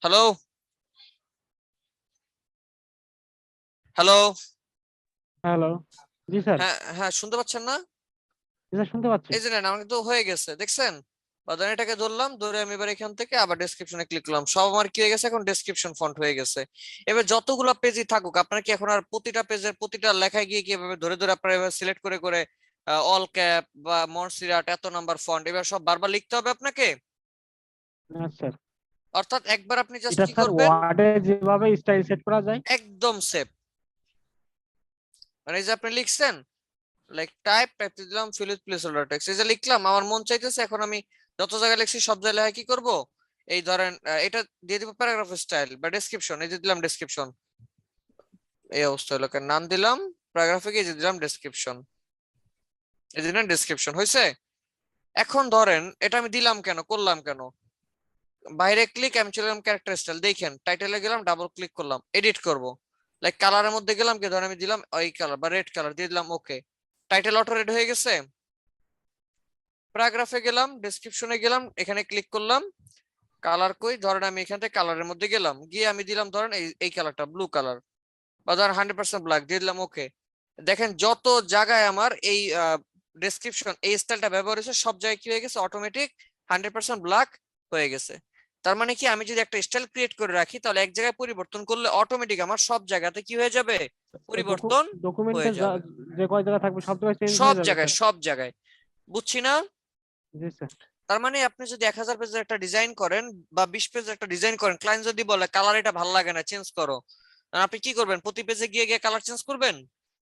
Hello, hello, hello. জি স্যার। হ্যাঁ হ্যাঁ, শুনতে পাচ্ছেন না? জি স্যার, শুনতে পাচ্ছি। এই যে নেন, আমার কিন্তু হয়ে গেছে, দেখছেন? বা ধরেন এটাকে ধরলাম, ধরে আমি এবার এখান থেকে আবার ডেসক্রিপশনে ক্লিক করলাম, সব আমার কি হয়ে গেছে, এখন ডেসক্রিপশন ফন্ট হয়ে গেছে। এবার যতগুলো পেজই থাকুক, আপনার কি এখন আর প্রতিটা পেজের প্রতিটা লেখায় গিয়ে কি এভাবে ধরে ধরে আপনারা এবার সিলেক্ট করে করে অল ক্যাপ বা মনসিরাট এত নাম্বার ফন্ট এবার সব বারবার লিখতে হবে আপনাকে? না স্যার, অর্থাৎ একবার আপনি জাস্ট এটা কি স্যার করবেন, ওয়ার্ডে যেভাবে স্টাইল সেট করা যায়। একদম সেভ, মানে এই যে আপনি লিখছেন লাইক টাইপ টাইপ দিলাম, fill with place holder text, এই যে লিখলাম, আমার মন চাইতেছে এখন আমি যত জায়গায় লিখছি সব জায়গায় কি করব, এই ধরেন এটা দিয়ে দিব প্যারাগ্রাফ স্টাইল বা ডেসক্রিপশন, এই যে দিলাম ডেসক্রিপশন, এই অবস্থা হলো, নাম দিলাম প্যারাগ্রাফে গিয়ে দিলাম ডেসক্রিপশন, এই যে ডেসক্রিপশন হয়েছে। এখন ধরেন এটা আমি দিলাম কেন, করলাম কেন, বাইরে ক্লিক, আমি চলে গেলাম ক্যারেক্টার স্টাইল, দেখেন টাইটেলে গেলাম, ডাবল ক্লিক করলাম, এডিট করব, লাইক কালারের মধ্যে গেলাম, কি ধরেন আমি দিলাম ওই কালার বা রেড কালার দিয়ে দিলাম ওকে, টাইটেল অটো রেড হয়ে গেছে। প্যারাগ্রাফে গেলাম, ডেসক্রিপশনে গেলাম, এখানে ক্লিক করলাম, কালার কই, ধরেন আমি এখান থেকে কালারের মধ্যে গেলাম, গিয়ে আমি দিলাম ধরেন এই কালারটা ব্লু কালার বা ধরেন 100% ব্ল্যাক দিয়ে দিলাম ওকে। দেখেন যত জায়গায় আমার এই ডেসক্রিপশন এই স্টাইলটা ব্যবহার হয়েছে সব জায়গায় কি হয়ে গেছে, অটোমেটিক 100% ব্ল্যাক হয়ে গেছে। তার মানে কি, আমি যদি একটা স্টাইল ক্রিয়েট করে রাখি তাহলে এক জায়গায় পরিবর্তন করলে অটোমেটিক আমার সব জায়গাতে কি হয়ে যাবে, পরিবর্তন ডকুমেন্টে হয়ে যাবে, যে কয় জায়গা থাকবে সব জায়গায় চেঞ্জ সব হয়ে যাবে জায়গায় স্যার। সব জায়গায়। বুঝছি না? জি স্যার। তার মানে আপনি যদি 1000 পেজের একটা ডিজাইন করেন বা 20 পেজের একটা ডিজাইন করেন, ক্লায়েন্ট যদি বলে কালার এটা ভালো লাগে না, চেঞ্জ করো, আপনি কি করবেন, প্রতি পেজে গিয়ে গিয়ে কালার চেঞ্জ করবেন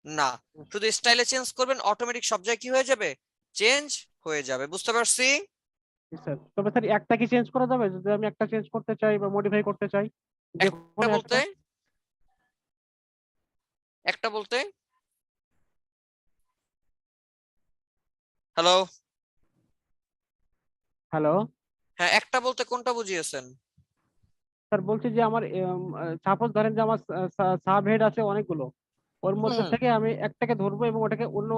না, শুধু স্টাইলে চেঞ্জ করবেন, অটোমেটিক সব জায়গায় কি হয়ে যাবে, চেঞ্জ হয়ে যাবে। বুঝতে পারছি? জি স্যার, তবে স্যার একটা কি চেঞ্জ করা যাবে যদি আমি একটা চেঞ্জ করতে চাই বা মডিফাই করতে চাই, যে একটা কোনো বলতে, একটা? একটা বলতে, হ্যালো, হ্যালো হ্যাঁ একটা বলতে কোনটা বুঝিয়েছেন? স্যার, বলছি যে আমার সাপোজ ধরেন যে আমার সাব হেড আছে অনেকগুলো, ওর মধ্যে হুম। থেকে আমি একটাকে ধরবো এবং ওটাকে অন্য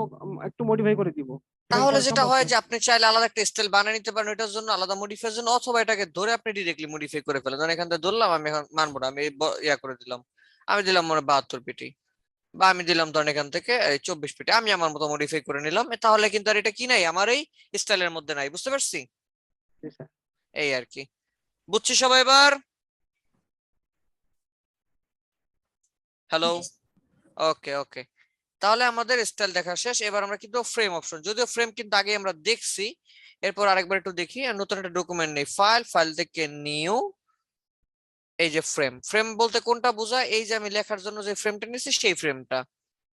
একটু মডিফাই করে দিব। এটা কি তাহলে করা যেটা সম্ভব হয় স্যার? যে আপনি চাইলে আলাদা একটা স্টাইল বানিয়ে নিতে পারেন ওইটার জন্য, আলাদা মডিফাই জন্য, অথবা এটাকে ধরে আপনি ডিরেক্টলি মডিফাই করে ফেলেন। ধরেন এখান থেকে ধরলাম, আমি এখন মানবো না, আমি ইয়া করে দিলাম, আমি দিলাম মনে হয় 72 পিটি, বা আমি দিলাম ধরেন এখান থেকে এই 24 পিটি, আমি আমার মতো মডিফাই করে নিলাম। তাহলে কিন্তু আর এটা কি নাই, আমার এই স্টাইলের মধ্যে নাই। বুঝতে পারছি? জি স্যার। এই আর কি। বুঝছি সবাই এবার? হ্যালো? ওকে ওকে। তাহলে আমাদের স্টাইল দেখা শেষ। এবার আমরা কিন্তু ফ্রেম অপশন, যদিও ফ্রেম কিন্তু আগে আমরা দেখছি, এরপর আরেকবার একটু দেখি। আর নতুন একটা ডকুমেন্ট নেই, ফাইল, ফাইল থেকে নিউ, এই যে ফ্রেম। ফ্রেম বলতে কোনটা বোঝায়? এই যে আমি লেখার জন্য যে ফ্রেমটা নিয়েছি সেই ফ্রেমটা।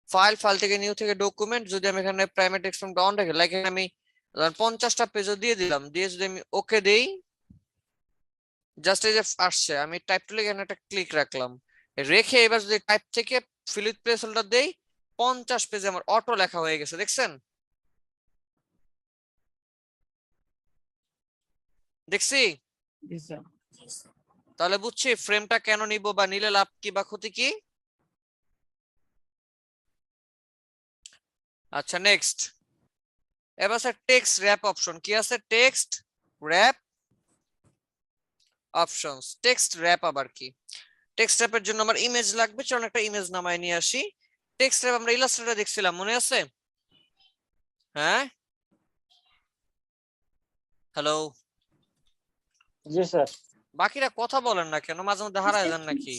ফাইল, ফাইল থেকে নিউ থেকে ডকুমেন্ট, যদি আমি এখানে প্রাইমারি টেক্সট ফ্রেমটা অন রাখি, লাইক আমি 50টা পেজও দিয়ে দিলাম, দিয়ে যদি আমি ওকে দেই, জাস্ট এই যে আসছে, আমি টাইপ টুলে এখানে একটা ক্লিক রাখলাম, রেখে এবার যদি টাইপ থেকে ফিল উইথ প্লেস হোল্ডার দেই, 50 পেজে আমার অটো লেখা হয়ে গেছে। দেখছেন? দেখছি? জি স্যার। তাহলে বুঝছি ফ্রেমটা কেন নিব, বা নিলে লাভ কি বা ক্ষতি কি। আচ্ছা, নেক্সট। এবার স্যার টেক্সট র‍্যাপ অপশন কি আছে? Text rap options. Text rap আবার কি? টেক্সট র‍্যাপের জন্য আমার ইমেজ লাগবে, চলুন একটা ইমেজ নামায় নিয়ে আসি। টেক্সট র‍্যাপ আমরা ইলাস্ট্রেটরে দেখছিলাম, মনে আছে? হ্যাঁ, হ্যালো? জি স্যার। বাকিরা কথা বলেন না কেন, মাঝে মধ্যে হারায় যান নাকি?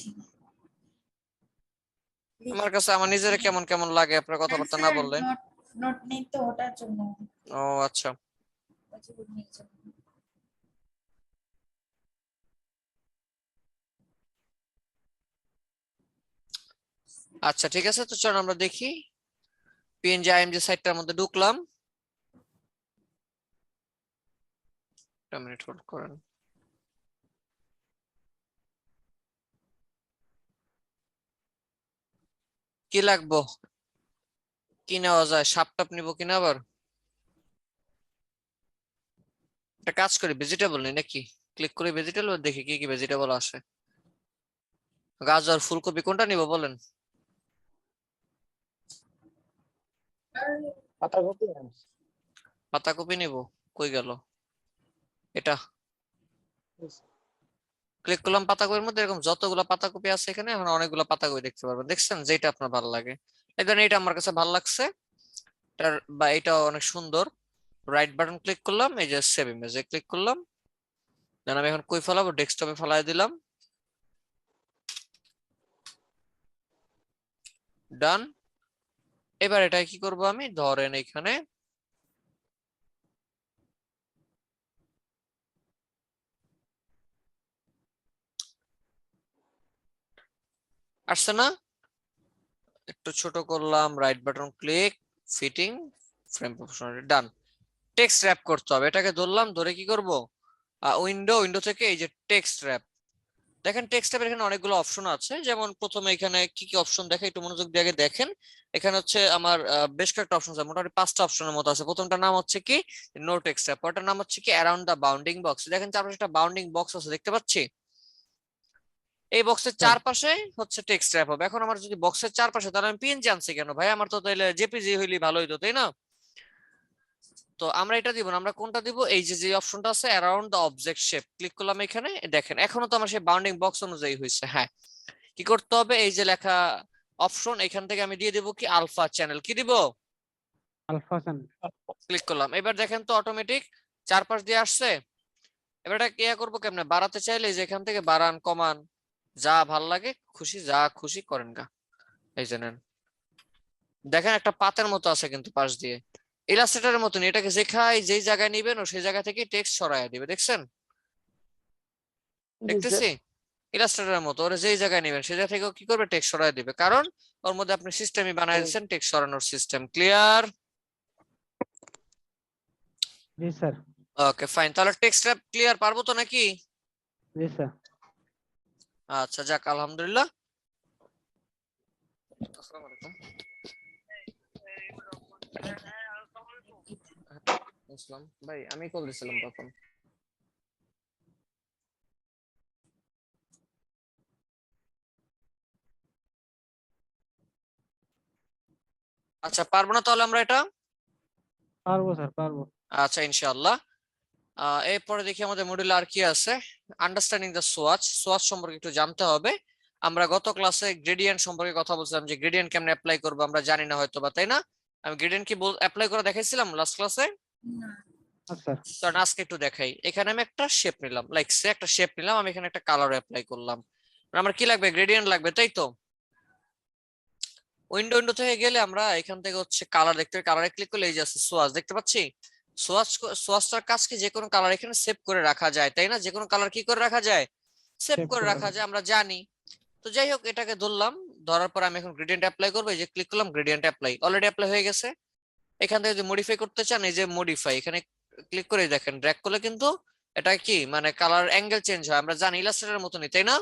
আমার কাছে আমার নিজের কেমন কেমন লাগে আপনার কথাবার্তা না বললে। নোট নেই তো ওটার জন্য। ও আচ্ছা। আচ্ছা ঠিক আছে, তো চলুন আমরা দেখি। পিএনজি আইএমজি সাইটটার মধ্যে ঢুকলাম। একটা মিনিট হোল্ড করেন। কি লাগবো, কি নেওয়া যায়? সাপটাপ নিবো কিনা আবার? একটা কাজ করি, ভেজিটেবল নেই নাকি? ক্লিক করে ভেজিটেবল দেখি কি কি ভেজিটেবল আসে। গাজর, ফুলকপি, কোনটা নিব বলেন? পাতাকপি। পাতাকপি নিব। কই গেল এটা? ক্লিক করলাম পাতাকপির মধ্যে, এরকম যতগুলো পাতাকপি আছে এখানে, এখন অনেকগুলো পাতাকপি দেখতে পারবেন। দেখছেন? যেটা আপনার ভালো লাগে। এখন এটা আমার কাছে ভালো লাগছে, এটার বা এটা অনেক সুন্দর। রাইট বাটন ক্লিক করলাম, এই যে সেভ ইমেজে ক্লিক করলাম। দেন আমি এখন কই ফেলাবো? ডেস্কটপে ফেলাই দিলাম। ডান। এবার এটা কি করব, আমি ধরেন এখানে আসছে না, একটু ছোট করলাম, right button click, fitting, frame proportionality, done. Text wrap করতে হবে, এটাকে ধরলাম, ধরে কি করব, উইন্ডো, উইন্ডো থেকে এই যে টেক্সট র‍্যাপ। দেখেন টেক্সট র‍্যাপের এখানে অনেকগুলো অপশন আছে, যেমন প্রথমে এখানে কি কি অপশন দেখে একটু মনোযোগ দিয়ে আগে দেখেন। এখানে হচ্ছে আমার বেশ কয়েকটা অপশন আছে, মোটামুটি 5টা অপশনের মতো আছে। প্রথমটার নাম হচ্ছে কি নো টেক্সট র‍্যাপ, ওটার নাম হচ্ছে কি অ্যারাউন্ড দা বাউন্ডিং বক্স। দেখেন চারপাশে একটা বাউন্ডিং বক্স আছে, দেখতে পাচ্ছি? এই বক্সের স্যার। চারপাশে হচ্ছে টেক্সট র‍্যাপ হবে। এখন আমার যদি বক্সের চারপাশে, তাহলে আমি পিএনজি আনছি কেন ভাই? আমার তো তাহলে জেপিজি হইলে ভালো হইতো, তাই না? তো আমরা এটা দিব না, আমরা কোনটা দিব? এই যে যে অপশনটা আছে around the object shape, click করলাম এখানে। দেখেন এখনো তো আমার সেই বাউন্ডিং বক্স অনুযায়ী হয়েছে। হ্যাঁ, কি করতে হবে? এই যে লেখা অপশন, এখান থেকে আমি দিয়ে দেবো কি আলফা চ্যানেল, কি দিব? আলফা সান। ক্লিক করলাম। এবার দেখেন তো অটোমেটিক চারপাশ দিয়ে আসছে। এবার এটা কি করবো কেমনে? বাড়াতে চাইলে এই যে এখান থেকে বাড়ান, কমান, যা ভাল লাগে খুশি, যা খুশি করেন গা। এই যে নেন, দেখেন একটা পাতের মতো আছে কিন্তু পাশ দিয়ে, ইলাস্ট্রেটরের মতন। এটাকে যেই জায়গায় নিবেন ও সেই জায়গা থেকে টেক্সট সরাইয়া দিবে। দেখছেন? জি স্যার। দেখতেছি ইলাস্ট্রেটরের মতো, ওরা যেই জায়গায় নেবেন সেই জায়গা থেকে কি করবে? টেক্সট সরাই দিবে, কারণ ওর মধ্যে আপনি সিস্টেমই বানাই দিচ্ছেন টেক্সট সরানোর সিস্টেম। ক্লিয়ার? জি স্যার। ওকে ফাইন, তাহলে টেক্সট র‍্যাপ ক্লিয়ার পারবো তো নাকি? জি স্যার। আচ্ছা যাক, আলহামদুলিল্লাহ। আসসালামু আলাইকুম। আসসালাম ভাই, আমি কল দিছিলাম তখন। আচ্ছা, পারবো না তাহলে আমরা এটা? পারবো স্যার, পারবো। আচ্ছা, ইনশাআল্লাহ। এরপরে দেখি আমাদের মডিউলে আর কি আছে। আন্ডারস্ট্যান্ডিং দ্য সোয়াচ সম্পর্কে একটু জানতে হবে। আমরা গত ক্লাসে গ্রেডিয়েন্ট সম্পর্কে কথা বলছিলাম যে গ্রেডিয়েন্ট কেমনে অ্যাপ্লাই করবো আমরা জানি না হয়তো বা, তাই না? আমি গ্রেডিয়েন্ট কি অ্যাপ্লাই করে দেখাইছিলাম লাস্ট ক্লাসে। না। আচ্ছা কারণ আজকে একটু দেখাই। এখানে আমি একটা শেপ নিলাম, লাইক সে একটা শেপ নিলাম, আমি এখানে একটা কালার অ্যাপ্লাই করলাম। আমার কি লাগবে? গ্রেডিয়েন্ট লাগবে, তাই তো? উইন্ডো থেকে গেলে আমরা এখান থেকে হচ্ছে কালার দেখতে পাই, কালারে ক্লিক করলে এই যে আছে সোয়াচ, দেখতে পাচ্ছি। সোয়াচটার কাজ কি? যে কোনো কালার এখানে সেভ করে রাখা যায়, তাই না? যে কোনো কালার কি করে রাখা যায়? সেভ সেভ করে করে রাখা যায়, আমরা জানি। তো যাই হোক, এটাকে ধরলাম, ধরার পর আমি এখন গ্রেডিয়েন্ট অ্যাপ্লাই করবো। এই যে ক্লিক করলাম, গ্রেডিয়েন্ট অ্যাপ্লাই, অলরেডি অ্যাপ্লাই হয়ে গেছে। এখান থেকে যদি মডিফাই করতে চান, এই যে মডিফাই, এখানে ক্লিক করে দেখেন, ড্র্যাগ করলে কিন্তু এটা কি মানে কালার অ্যাঙ্গেল চেঞ্জ হয়, আমরা জানি ইলাস্ট্রেটরের মতনই, তাই না?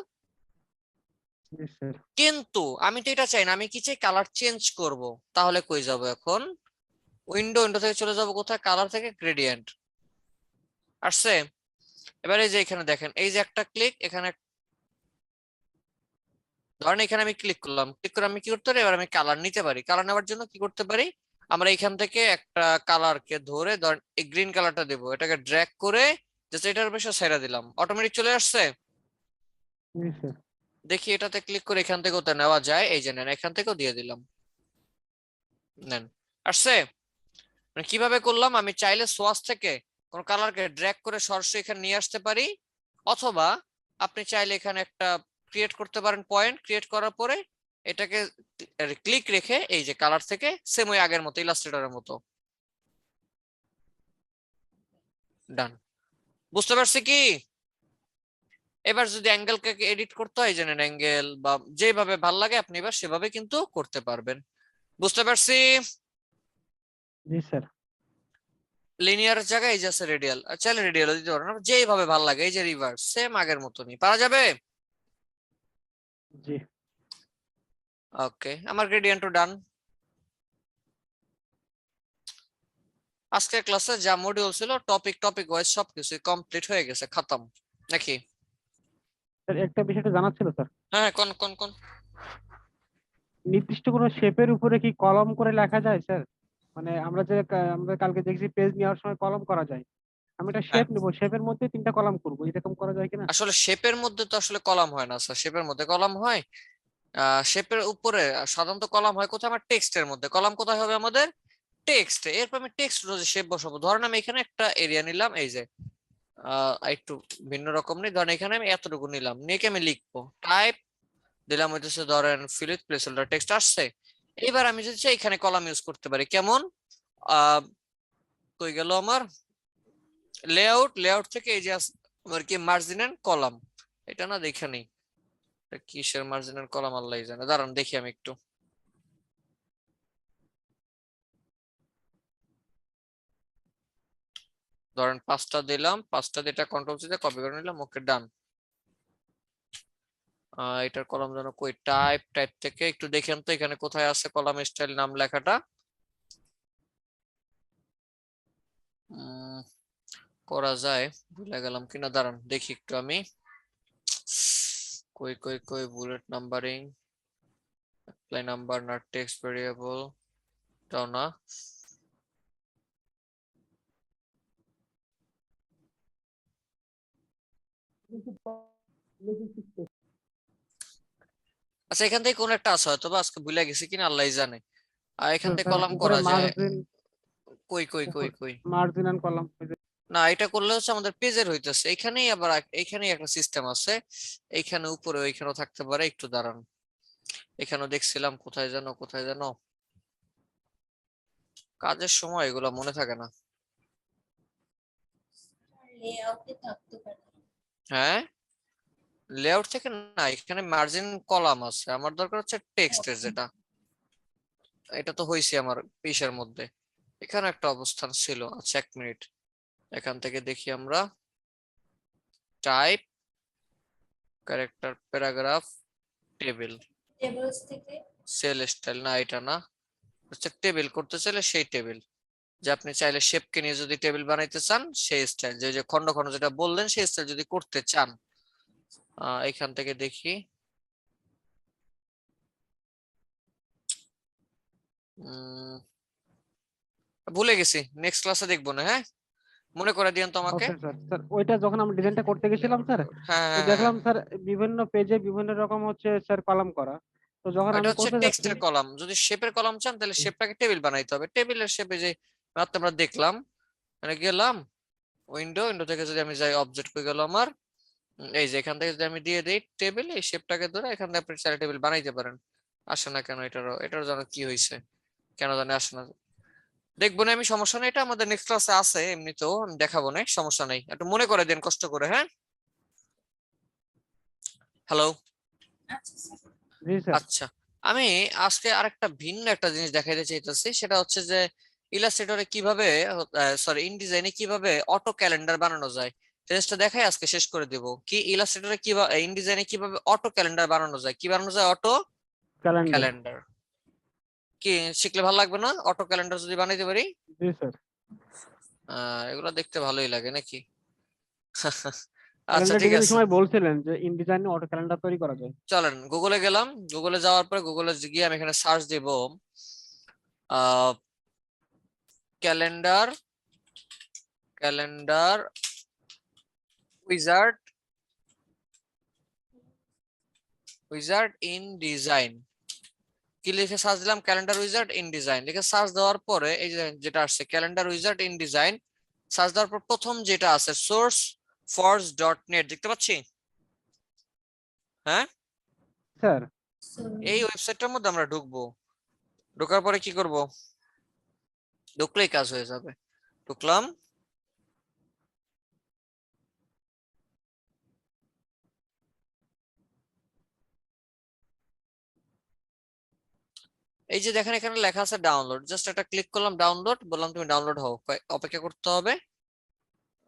জি স্যার। কিন্তু আমি তো এটা চাই না, আমি কি চাই? কালার চেঞ্জ করব। তাহলে কই যাব এখন? উইন্ডো থেকে চলে যাব কোথায়? কালার থেকে গ্রেডিয়েন্ট আসছে। এবারে যে এখানে দেখেন, এই যে একটা ক্লিক, এখানে ধরেন এখানে আমি ক্লিক করলাম, ক্লিক করে আমি কি করতে পারি? এবার আমি কালার নিতে পারি। কালার নেওয়ার জন্য কি করতে পারি? আমরা এখান থেকে একটা কালারকে ধরে, ধরেন এই গ্রিন কালারটা দেবো, এটাকে ড্র্যাগ করে জাস্ট এটার পেছনে ছেড়ে দিলাম, অটোমেটিক চলে আসছে। জি স্যার। দেখি এটাতে ক্লিক করে এখান থেকেও তো নেওয়া যায়, এই যে নেন, এখান থেকেও দিয়ে দিলাম, নেন, আসছে। মানে কিভাবে করলাম? আমি চাইলে সোয়াচ থেকে কোন কালারকে ড্র্যাগ করে সরাসরি এখানে নিয়ে আসতে পারি, অথবা আপনি চাইলে এখানে একটা ক্রিয়েট করতে পারেন, পয়েন্ট ক্রিয়েট করার পরে এটাকে ক্লিক রেখে এই যে কালার থেকে সেম ওই আগের মতো ইলাস্ট্রেটরের মতো ডান। বুঝতে পারছি কি? এবার যদি অ্যাঙ্গেলকে এডিট করতে হয়, জানেন অ্যাঙ্গেল বা যেভাবে ভাল লাগে আপনি এবার সেভাবে কিন্তু করতে পারবেন। বুঝতে পারছি। জি স্যার। লিনিয়ার জায়গায় এই যে আছে রেডিয়াল, চাইলে রেডিয়াল দিতে পারেন, যেভাবে ভাল লাগে। এই যে রিভার্স, সেম আগের মতনই পারা যাবে। জি। ওকে, আমার গ্রেডিয়েন্টও ডান। আজকের ক্লাসে যা মডিউল ছিল টপিক ওয়াইজ সবকিছু কমপ্লিট হয়ে গেছে, খতম নাকি? স্যার একটা বিষয়টা জানার ছিল স্যার। হ্যাঁ, কোন কোন কোন? নির্দিষ্ট কোনো শেপের উপরে কি কলম করে লেখা যায় স্যার? মানে আমরা কালকে দেখছি পেজ নেওয়ার সময় কলম করা যায়। আমি একটা হ্যাঁ, শেপ নেবো, শেপের মধ্যে 3টা কলাম করবো, এরকম করা যায় কিনা? আসলে শেপের মধ্যে তো আসলে কলাম হয় না স্যার, শেপের মধ্যে কলাম হয়। শেপের উপরে সাধারণত কলাম হয় কোথায়? আমার টেক্সটের মধ্যে। কলাম কোথায় হবে আমাদের? টেক্সটে। এরপর আমি টেক্সট অনুযায়ী শেপ বসাবো। ধরেন আমি এখানে একটা এরিয়া নিলাম, এই যে একটু ভিন্ন রকম নেই, ধরেন এখানে আমি এতটুকু নিলাম, নিয়ে কি আমি লিখবো, টাইপ দিলাম হইতেছে ধরেন ফিল উইথ প্লেসহোল্ডার, টেক্সট আসছে। এবার আমি যদি চাই এখানে কলাম ইউজ করতে পারি, কেমন? আহ কই গেল আমার লেআউট থেকে এই যে আমার কি মার্জিন এন্ড কলাম, এটা না দেখে নেই কিসের মার্জিন এন্ড কলাম, আল্লাহ জানে, দাঁড়ান দেখি আমি একটু। ধরেন 5টা দিলাম, 5টা দিয়ে কন্ট্রোল সি দিয়ে কপি করে নিলাম, ওকে ডান। এটার কলাম যেন কই, টাইপ থেকে একটু দেখেন তো এখানে কোথায় আছে কলাম স্টাইল নাম লেখাটা। করা যায়, ভুলে গেলাম কিনা, দাঁড়ান দেখি একটু আমি। কই বুলেট নাম্বারিং, অ্যাপ্লাই নাম্বার না, টেক্সট ভেরিয়েবল, তাও না। আচ্ছা, এখান থেকে কোন একটা আছে হয়তো বা, আজকে ভুলে গেছি কিনা আল্লাহই জানে। আর এখান থেকে স্যার কলাম উপরে করা যায়। মার্জিন, কই মার্জিন এন্ড কলাম। না, এটা করলে হচ্ছে আমাদের পেজের হইতেছে, এখানেই আবার এখানেই একটা সিস্টেম আছে। এইখানে উপরে ওইখানেও থাকতে পারে, একটু দাঁড়ান। এখানেও দেখছিলাম, কোথায় যেন কাজের সময় এগুলো মনে থাকে না। লেআউটে থাকতে পারে। হ্যাঁ, লেআউট থেকে না, এখানে মার্জিন কলাম আছে, আমার দরকার হচ্ছে টেক্সটের যেটা। এটা তো হইছে আমার পিসের মধ্যে, এখানে একটা অবস্থান ছিল। আচ্ছা, 1 মিনিট, এখান থেকে দেখি আমরা, type, character, paragraph, table, tables থেকে সেল স্টাইল, না এটা না, হচ্ছে টেবিল করতে চাইলে সেই টেবিল, যে আপনি চাইলে শেপকে নিয়ে যদি টেবিল বানাইতে চান সেই স্টাইল, যে যে খন্ড খন্ড যেটা বললেন সেই স্টাইল যদি করতে চান। এখান থেকে দেখি, উম, ভুলে গেছি, নেক্সট ক্লাসে দেখবো না, হ্যাঁ মনে করে দিয়েন তো আমাকে। Okay sir. স্যার ওইটা যখন আমি ডিজাইনটা করতে গেছিলাম স্যার, হ্যাঁ তো হ্যাঁ হ্যাঁ হ্যাঁ। দেখলাম স্যার বিভিন্ন পেজে বিভিন্ন রকম হচ্ছে স্যার কলাম করা। তো যখন এটা আমি হচ্ছে করতে যাচ্ছি, টেক্সটের কলাম, যদি শেপের কলাম চান তাহলে শেপটাকে টেবিল বানাইতে হবে, টেবিলের শেপে যে মাত্র আমরা দেখলাম, মানে গেলাম উইন্ডো থেকে যদি আমি যাই অবজেক্ট হয়ে গেল আমার, এই যে এখান থেকে যদি আমি দিয়ে দিই টেবিল, এই শেপটাকে ধরে এখান থেকে আপনি চাইলে টেবিল বানাইতে পারেন। আসে না কেন, এটার জন্য কি হয়েছে, কেন জানি আসে না, দেখবো না আমি, সমস্যা নেই, এটা আমাদের নেক্সট ক্লাসে আছে এমনিতেও, আমি দেখাবো না, সমস্যা নেই, একটু মনে করে দেন কষ্ট করে, হ্যাঁ। হ্যালো। আচ্ছা স্যার। জি স্যার। আচ্ছা, আমি আজকে আরেকটা ভিন্ন একটা জিনিস দেখাইতে চাইতেছি, সেটা হচ্ছে যে ইলাস্ট্রেটরে কিভাবে, সরি ইনডিজাইনে কিভাবে অটো ক্যালেন্ডার বানানো যায়, জিনিসটা দেখাই আজকে শেষ করে দিব। কি ইলাস্ট্রেটরে কিভাবে, ইনডিজাইনে কিভাবে অটো ক্যালেন্ডার বানানো যায়, কি বানানো যায় অটো ক্যালেন্ডার। ক্যালেন্ডার, কি শিখলে ভালো লাগবে না অটো ক্যালেন্ডার যদি বানাইতে পারি? জি স্যার। এগুলো দেখতে ভালোই লাগে নাকি? আচ্ছা ক্যালেন্ডার ঠিক ডিজাইনের আছে, সময় বলছিলেন যে ইনডিজাইনে অটো ক্যালেন্ডার তৈরি করা যায়। চলেন গুগলে গেলাম, গুগলে যাওয়ার পরে গুগলে গিয়ে আমি এখানে সার্চ দিব ah calendar, calendar wizard, wizard in design, কি লিখে সার্চ দিলাম, ক্যালেন্ডার উইজার্ড ইন ডিজাইন লিখে সার্চ দেওয়ার পরে এই যে যেটা আসছে calendar wizard in design, search দেওয়ার পর প্রথম যেটা আছে সোর্স ফর্স ডট নেট দেখতে পাচ্ছি, হ্যাঁ স্যার এই ওয়েবসাইটটার মধ্যে আমরা ঢুকবো, ঢোকার পরে কি করব, ঢুকলেই কাজ হয়ে যাবে, ঢুকলাম, এই যে দেখেন এখানে লেখা আছে ডাউনলোড, জাস্ট একটা ক্লিক করলাম ডাউনলোড, বললাম তুমি ডাউনলোড হও, অপেক্ষা করতে হবে,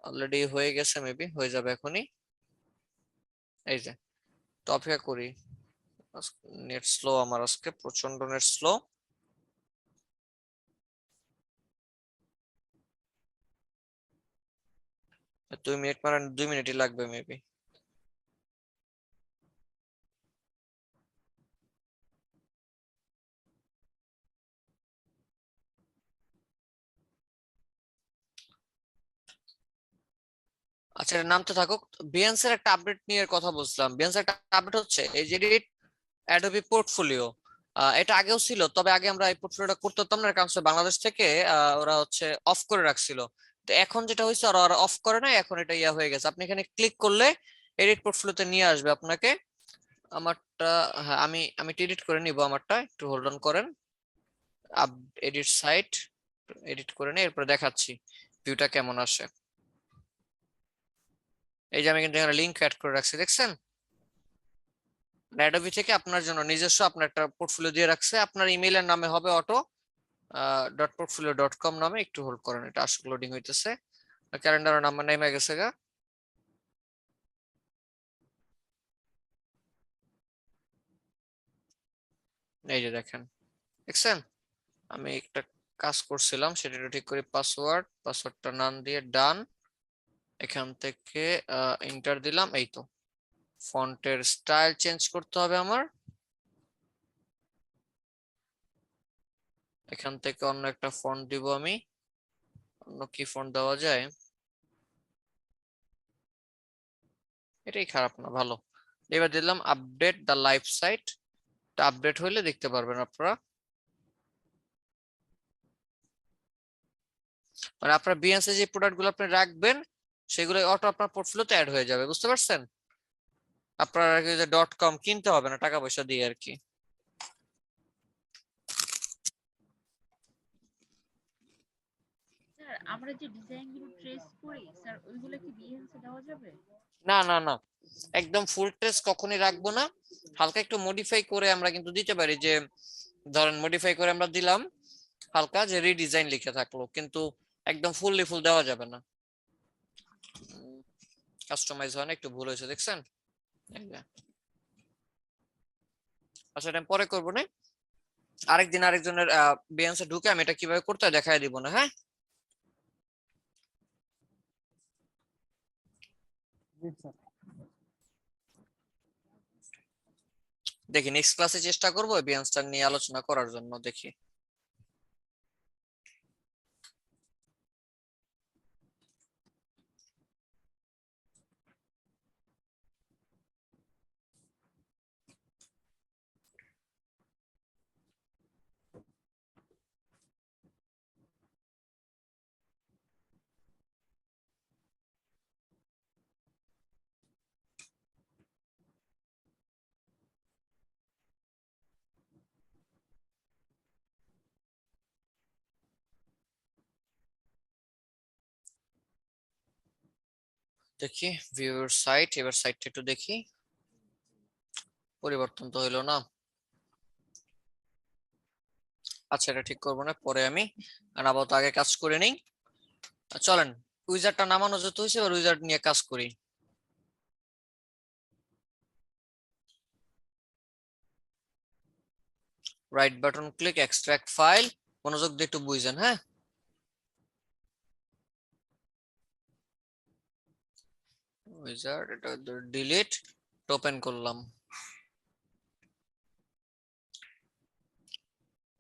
অলরেডি হয়ে গেছে, মেবি হয়ে যাবে এখনই, এই যে, তো অপেক্ষা করি, নেট স্লো আমার আজকে প্রচন্ড নেট স্লো, 2 মিনিট মানে 2 মিনিটই লাগবে মেবি। আচ্ছা এর নামতে থাকুক, বিএনস এর একটা আপডেট নিয়ে কথা বলছিলাম, বিএনস এর একটা আপডেট হচ্ছে এই যে অ্যাডোবি পোর্টফোলিও, এটা আগেও ছিল, তবে আগে আমরা এই পোর্টফোলিওটা করতে হতাম না, কারণ হচ্ছে বাংলাদেশ থেকে ওরা হচ্ছে অফ করে রাখছিল, তো এখন যেটা হয়েছে ওরা অফ করে না, এখন এটা ইয়া হয়ে গেছে, আপনি এখানে ক্লিক করলে এডিট পোর্টফোলিওতে নিয়ে আসবে আপনাকে, আমারটা, হ্যাঁ আমি আমি এডিট করে নিব আমারটা, একটু হোল্ড অন করেন, আপ এডিট সাইট এডিট করে নিয়ে এরপর দেখাচ্ছি ভিউটা কেমন আসে, এই যে আমি কিন্তু এখানে লিংক অ্যাড করে রাখছি দেখছেন, অ্যাডোবি থেকে আপনার জন্য নিজস্ব আপনার একটা পোর্টফোলিও দিয়ে রাখছে, আপনার ইমেইলের নামে হবে auto dot portfolio dot com নামে, একটু হোল্ড করেন, এটা আসলে লোডিং হইতেছে, ক্যালেন্ডারের নাম্বার নেমে গেছে গা, এই যে দেখেন, দেখছেন আমি একটা কাজ করছিলাম সেটা একটু ঠিক করি, পাসওয়ার্ডটা নাম দিয়ে ডান, এখান থেকে এন্টার দিলাম, এই তো, ফন্টের স্টাইল চেঞ্জ করতে হবে আমার, এখান থেকে অন্য একটা ফন্ট দিব আমি, অন্য কি ফন্ট দেওয়া যায়, এটাই খারাপ না, ভালো, এবার দিলাম update the live site, update হইলে দেখতে পারবেন আপনারা, মানে আপনার বিএনসি যে প্রোডাক্ট গুলো আপনি রাখবেন সেগুলো অটো আপনার পোর্টফোলিওতে অ্যাড হয়ে যাবে, বুঝতে পারছেন, আপনার আর কি যে ডট কম কিনতে হবে না টাকা পয়সা দিয়ে আর কি। স্যার আমরা যে ডিজাইন গুলো ট্রেস করি স্যার ওইগুলো কি বিএনসি দেওয়া যাবে? না না না, একদম ফুল টেস্ট কখনই রাখবো না, হালকা একটু মডিফাই করে আমরা কিন্তু দিতে পারি, যে ধরেন মডিফাই করে আমরা দিলাম হালকা যে রিডিজাইন লিখে থাকলো, কিন্তু একদম ফুল দেওয়া যাবে না, কাস্টমাইজ হয় না, একটু ভুল হয়েছে দেখছেন, এই যে। আচ্ছা এটা আমি পরে করবো না, আরেকদিন আরেকজনের বিএনসি ঢুকে আমি এটা কিভাবে করতে হয় দেখাই দিব না, হ্যাঁ। জি স্যার। দেখি নেক্সট ক্লাসে চেষ্টা করবো বিএনসটা নিয়ে আলোচনা করার জন্য, দেখি। দেখি ভিউয়ার সাইট, এবার সাইটটা একটু দেখি, পরিবর্তন তো হইলো না। আচ্ছা এটা ঠিক করবো না, পরে আমি আপাতত আগে কাজ করে নেই। চলেন উইজারটা নামানো যেতে হয়েছে, এবার উইজার নিয়ে কাজ করি। Right button click, extract file, মনোযোগ দিয়ে একটু বুঝেন, হ্যাঁ। উইজার্ড, এটা ডিলিট, ওপেন করলাম,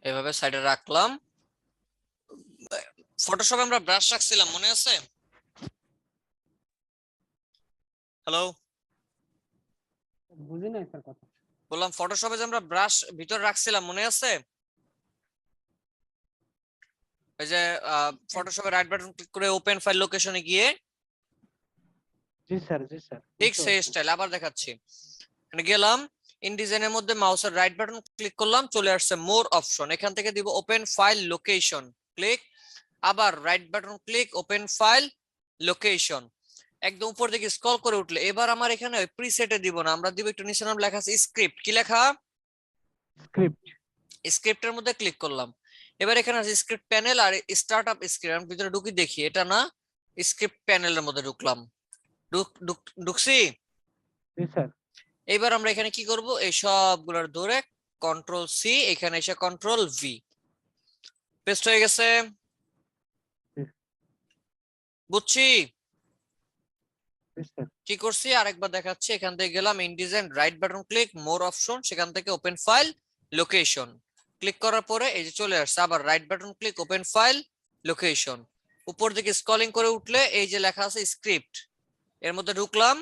এভাবে সাইডে রাখলাম। ফটোশপে আমরা ব্রাশ রাখছিলাম মনে আছে? হ্যালো, বুঝি নাই স্যার কথা। বললাম ফটোশপে যে আমরা ব্রাশ ভিতর রাখছিলাম মনে আছে? এই যে ফটোশপে রাইট বাটন ক্লিক করে ওপেন ফাইল লোকেশনে গিয়ে, জি স্যার, জি স্যার। ঠিক সেই স্টাইল আবার দেখাচ্ছি। এখানে গেলাম, ইনডিজাইনের মধ্যে মাউসের রাইট বাটন ক্লিক করলাম, চলে আসছে মোর অপশন, এখান থেকে দিব ওপেন ফাইল লোকেশন, ক্লিক, আবার right button click, open file location, একদম উপর দিকে স্ক্রল করে উঠলে এবার আমার এখানে প্রিসেটে দিব না, আমরা দিব একটু নিচে নাম লেখা আছে স্ক্রিপ্ট, কি লেখা? স্ক্রিপ্ট। স্ক্রিপ্টের মধ্যে ক্লিক করলাম। এবার এখানে আছে স্ক্রিপ্ট প্যানেল আর স্টার্টআপ স্ক্রিপ্ট, আমি ভিতরে ঢুকি দেখি এটা না, স্ক্রিপ্ট প্যানেলের মধ্যে ঢুকলাম, ঢুকছি। জি স্যার। এবার আমরা এখানে কি করব, এই সবগুলোর ধরে কন্ট্রোল সি, এখানে এসে কন্ট্রোল ভি, পেস্ট হয়ে গেছে, বুঝছি। জি স্যার। কি করছি আরেকবার দেখাচ্ছি, এখান থেকে গেলাম ইনডিজাইন, রাইট বাটন ক্লিক, মোর অপশন, সেখান থেকে ওপেন ফাইল লোকেশন, ক্লিক করার পরে এই যে চলে আসছে, আবার right button click, open file location, উপর দিকে স্ক্রলিং করে উঠলে এই যে লেখা আছে স্ক্রিপ্ট, এর মধ্যে ঢুকলাম,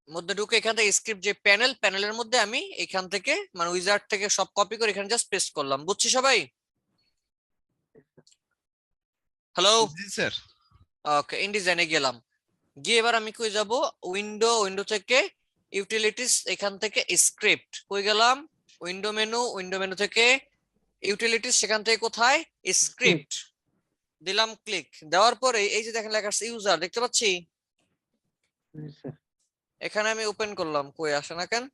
মধ্যে ঢুকে এখান থেকে স্ক্রিপ্ট যে প্যানেল, প্যানেলের মধ্যে আমি এখান থেকে মানে উইজার্ড থেকে সব কপি করে এখানে জাস্ট পেস্ট করলাম, বুঝছি সবাই? হ্যালো, জি স্যার। ওকে, ইনডিজাইনে গেলাম, গিয়ে এবার আমি কই যাব, উইন্ডো থেকে ইউটিলিটিস, এখান থেকে স্ক্রিপ্ট, কই গেলাম, উইন্ডো মেনু থেকে ইউটিলিটিস, সেখান থেকে কোথায়, স্ক্রিপ্ট, দিলাম ক্লিক, দেওয়ার পরে এই যে দেখেন লেখা আছে ইউজার, দেখতে পাচ্ছি, জি স্যার। এখানে আমি ওপেন করলাম, কই আসে না কেন?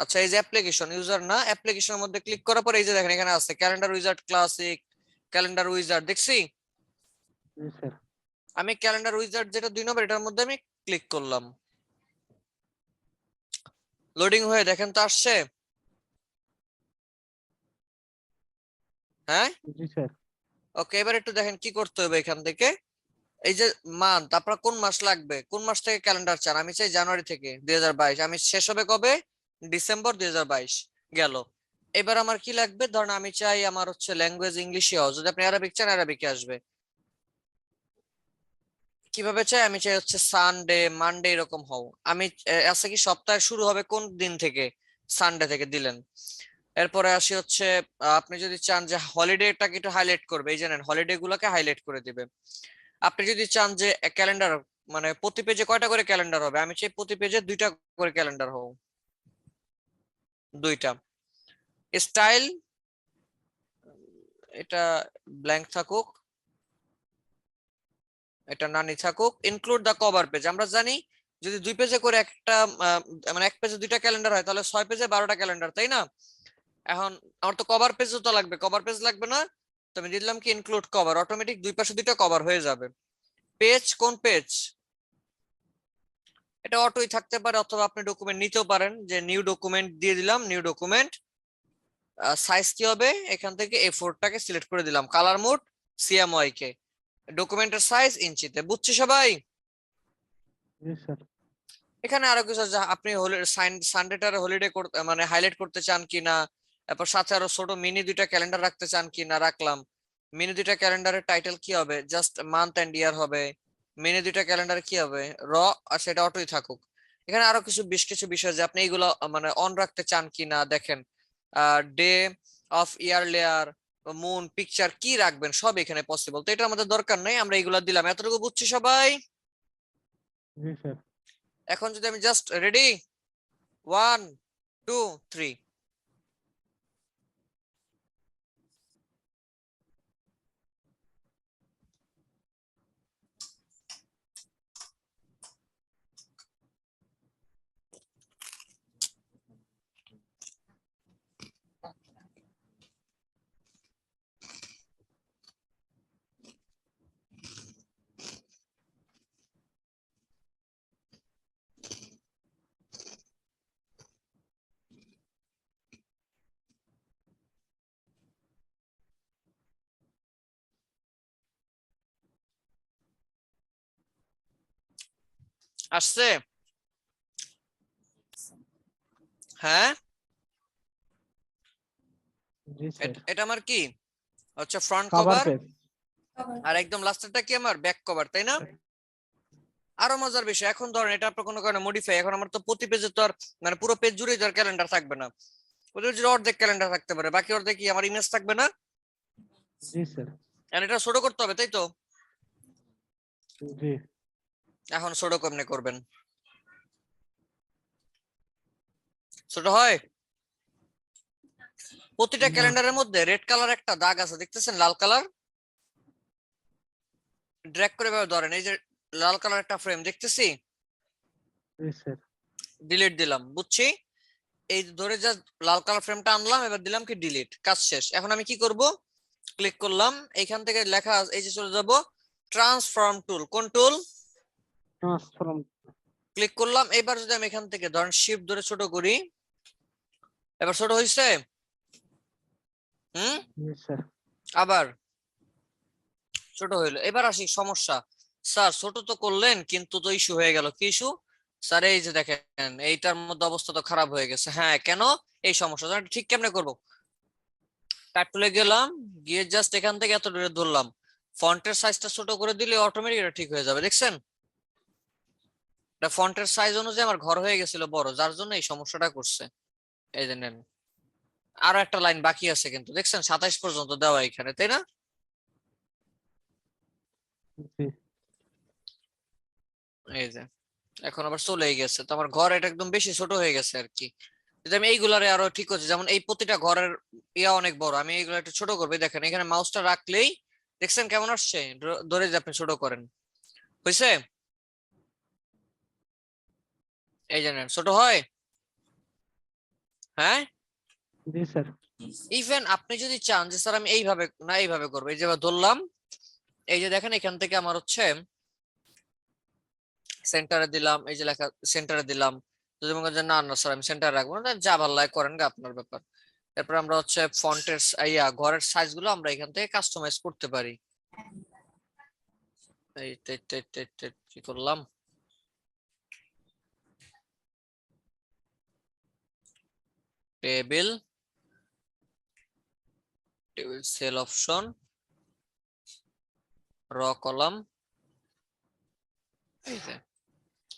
আচ্ছা এই যে অ্যাপ্লিকেশন, ইউজার না, অ্যাপ্লিকেশনের মধ্যে ক্লিক করার পরে এই যে দেখেন এখানে আছে calendar wizard classic, calendar wizard, দেখছি। জি স্যার। আমি ক্যালেন্ডার উইজার্ড যেটা 2 নম্বর, এটার মধ্যে আমি ক্লিক করলাম, লোডিং হয়ে দেখেন তো আসছে, হ্যাঁ। জি স্যার। ওকে, এবার একটু দেখেন কি করতে হবে, এখান থেকে এই যে মান্থ, আপনার কোন মাস লাগবে, কোন মাস থেকে ক্যালেন্ডার চান, আমি চাই জানুয়ারি থেকে 2022, আমি শেষ হবে কবে, ডিসেম্বর 2022 গেল। এবার আমার কি লাগবে, ধরেন আমি চাই আমার হচ্ছে ল্যাঙ্গুয়েজ ইংলিশে হোক, যদি আপনি আরবিক চান আরবিকে আসবে, কিভাবে চাই, আমি চাই হচ্ছে সানডে মানডে এরকম হও, আমি আছে কি সপ্তাহের শুরু হবে কোন দিন থেকে, সানডে থেকে দিলেন। এরপরে আসি হচ্ছে আপনি যদি চান যে হলিডেটাকে একটু হাইলাইট করবে, এই জানেন হলিডে গুলাকে হাইলাইট করে দিবে। আপনি যদি চান যে ক্যালেন্ডার মানে প্রতি পেজে কয়টা করে ক্যালেন্ডার হবে, আমি চাই প্রতি পেজে 2টা করে ক্যালেন্ডার হোক, 2টা। স্টাইল এটা ব্ল্যাঙ্ক থাকুক, এটা নানি থাকুক, ইনক্লুড দা কভার পেজ, আমরা জানি যদি 2 পেজে করে একটা মানে এক পেজে 2টা ক্যালেন্ডার হয় তাহলে 6 পেজে 12টা ক্যালেন্ডার, তাই না? এখন আমার তো কভার পেজও তো লাগবে, কভার পেজ লাগবে না, তো আমি দিলাম কি ইনক্লুড কভার, অটোমেটিক 2 পাশে 2টা কভার হয়ে যাবে। পেজ কোন পেজ, এটা অটোই থাকতে পারে, অথবা আপনি ডকুমেন্ট নিতেও পারেন, যে নিউ ডকুমেন্ট দিয়ে দিলাম, নিউ ডকুমেন্ট, সাইজ কি হবে, এখান থেকে A4 টাকে সিলেক্ট করে দিলাম, কালার মোড CMY কে, ডকুমেন্টের সাইজ ইঞ্চিতে, বুঝছি সবাই? জি স্যার। এখানে আরো কিছু আছে, আপনি সানডেটার হলিডে মানে হাইলাইট করতে চান কিনা, তারপর সাথে আরো ছোট মিনি 2টা ক্যালেন্ডার রাখতে চান কিনা, রাখলাম। মিনি 2টা ক্যালেন্ডারের টাইটেল কি হবে, জাস্ট মান্থ এন্ড ইয়ার হবে। মিনি 2টা ক্যালেন্ডার কি হবে, র, আর সেটা অটোই থাকুক। এখানে আরো বেশ কিছু বিষয় যে আপনি এইগুলো মানে অন রাখতে চান কিনা, দেখেন day of year layer, moon, picture কি রাখবেন সব এখানে পসিবল, তো এটা আমাদের দরকার নেই, আমরা এইগুলো দিলাম, এতটুকু বুঝছি সবাই? জি স্যার। এখন যদি আমি জাস্ট রেডি 1 2 3, আসছে? হ্যাঁ, জি স্যার। এটা আমার কি হচ্ছে ফ্রন্ট কভার কভার, পেজ। আর একদম লাস্টেরটা কি আমার ব্যাক কভার, তাই না? আরো মজার বিষয়, এখন ধরেন এটা আপনার কোনো কারণে মডিফাই, এখন আমার তো প্রতি পেজে তো আর মানে পুরো পেজ জুড়ে তো আর ক্যালেন্ডার থাকবে না, ওদের যদি অর্ধেক ক্যালেন্ডার থাকতে পারে, বাকি অর্ধেক কি আমার ইমেজ থাকবে না? জি স্যার। আর এটা ছোট করতে হবে, তাই তো? জি এখন ছোট কেমনে করবেন? ছোট হয়? প্রতিটা না। ক্যালেন্ডারের মধ্যে রেড কালার একটা দাগ আছে, দেখতেছেন? লাল কালার, ড্র্যাগ করে এভাবে ধরেন, এই যে লাল কালার একটা ফ্রেম দেখতেছি, জি স্যার। ডিলিট দিলাম, বুঝছি। এই ধরে যা লাল কালার ফ্রেমটা আনলাম, এবার দিলাম কি ডিলিট, কাজ শেষ। এখন আমি কি করব? ক্লিক করলাম, এইখান থেকে লেখা এই যে চলে যাব ট্রান্সফর্ম টুল, কোন টুল? ট্রান্সফর্ম। ক্লিক করলাম। এবার যদি আমি এখান থেকে ধরেন শিফট ধরে ছোট করি, এবার ছোট হয়েছে? হুম, জি স্যার। আবার ছোট হইলো। এবার আসি সমস্যা, স্যার ছোট তো করলেন কিন্তু তো ইস্যু হয়ে গেল। কি ইস্যু? স্যার এই যে দেখেন এইটার মধ্যে অবস্থা তো খারাপ হয়ে গেছে। হ্যাঁ, কেন? এই সমস্যা ঠিক কেমনে করবো? টাইপ টুলে গেলাম, গিয়ে জাস্ট এখান থেকে এত দূরে ধরলাম, ফন্টের সাইজটা ছোট করে দিলে অটোমেটিক এটা ঠিক হয়ে যাবে, দেখছেন? এটা ফন্টের সাইজ অনুযায়ী আমার ঘর হয়ে গেছিল বড়, যার জন্য এই সমস্যাটা করছে। এই যে নেন, আরো একটা লাইন বাকি আছে কিন্তু, দেখছেন 27 পর্যন্ত দেওয়া এখানে, তাই না? জি এই যে এখন আবার চলেই গেছে, তো আমার ঘর এটা একদম বেশি ছোট হয়ে গেছে আর কি। যদি আমি এইগুলারে আরো ঠিক করছি, যেমন এই প্রতিটা ঘরের ইয়া অনেক বড়, আমি এইগুলো একটু ছোট করবো। দেখেন এখানে মাউসটা রাখলেই দেখছেন কেমন আসছে, ধরে যে আপনি ছোট করেন, হয়েছে? এই জানেন ছোট হয়? হ্যাঁ, জি স্যার। ইভেন আপনি যদি চান যে স্যার আমি এইভাবে না এইভাবে করবো, এই যে ধরলাম, এই যে দেখেন এখান থেকে আমার হচ্ছে সেন্টারে দিলাম, এই যে লেখা সেন্টারে দিলাম। যদি মনে করেন যে না না স্যার আমি সেন্টারে রাখবো না, যা ভালো লাগে করেন গা, আপনার ব্যাপার। তারপর আমরা হচ্ছে ফন্টের ঘরের সাইজ গুলো আমরা এখান থেকে কাস্টমাইজ করতে পারি। এই কি করলাম, টেবিল, টেবিল সেল অপশন, র কলাম, এই যে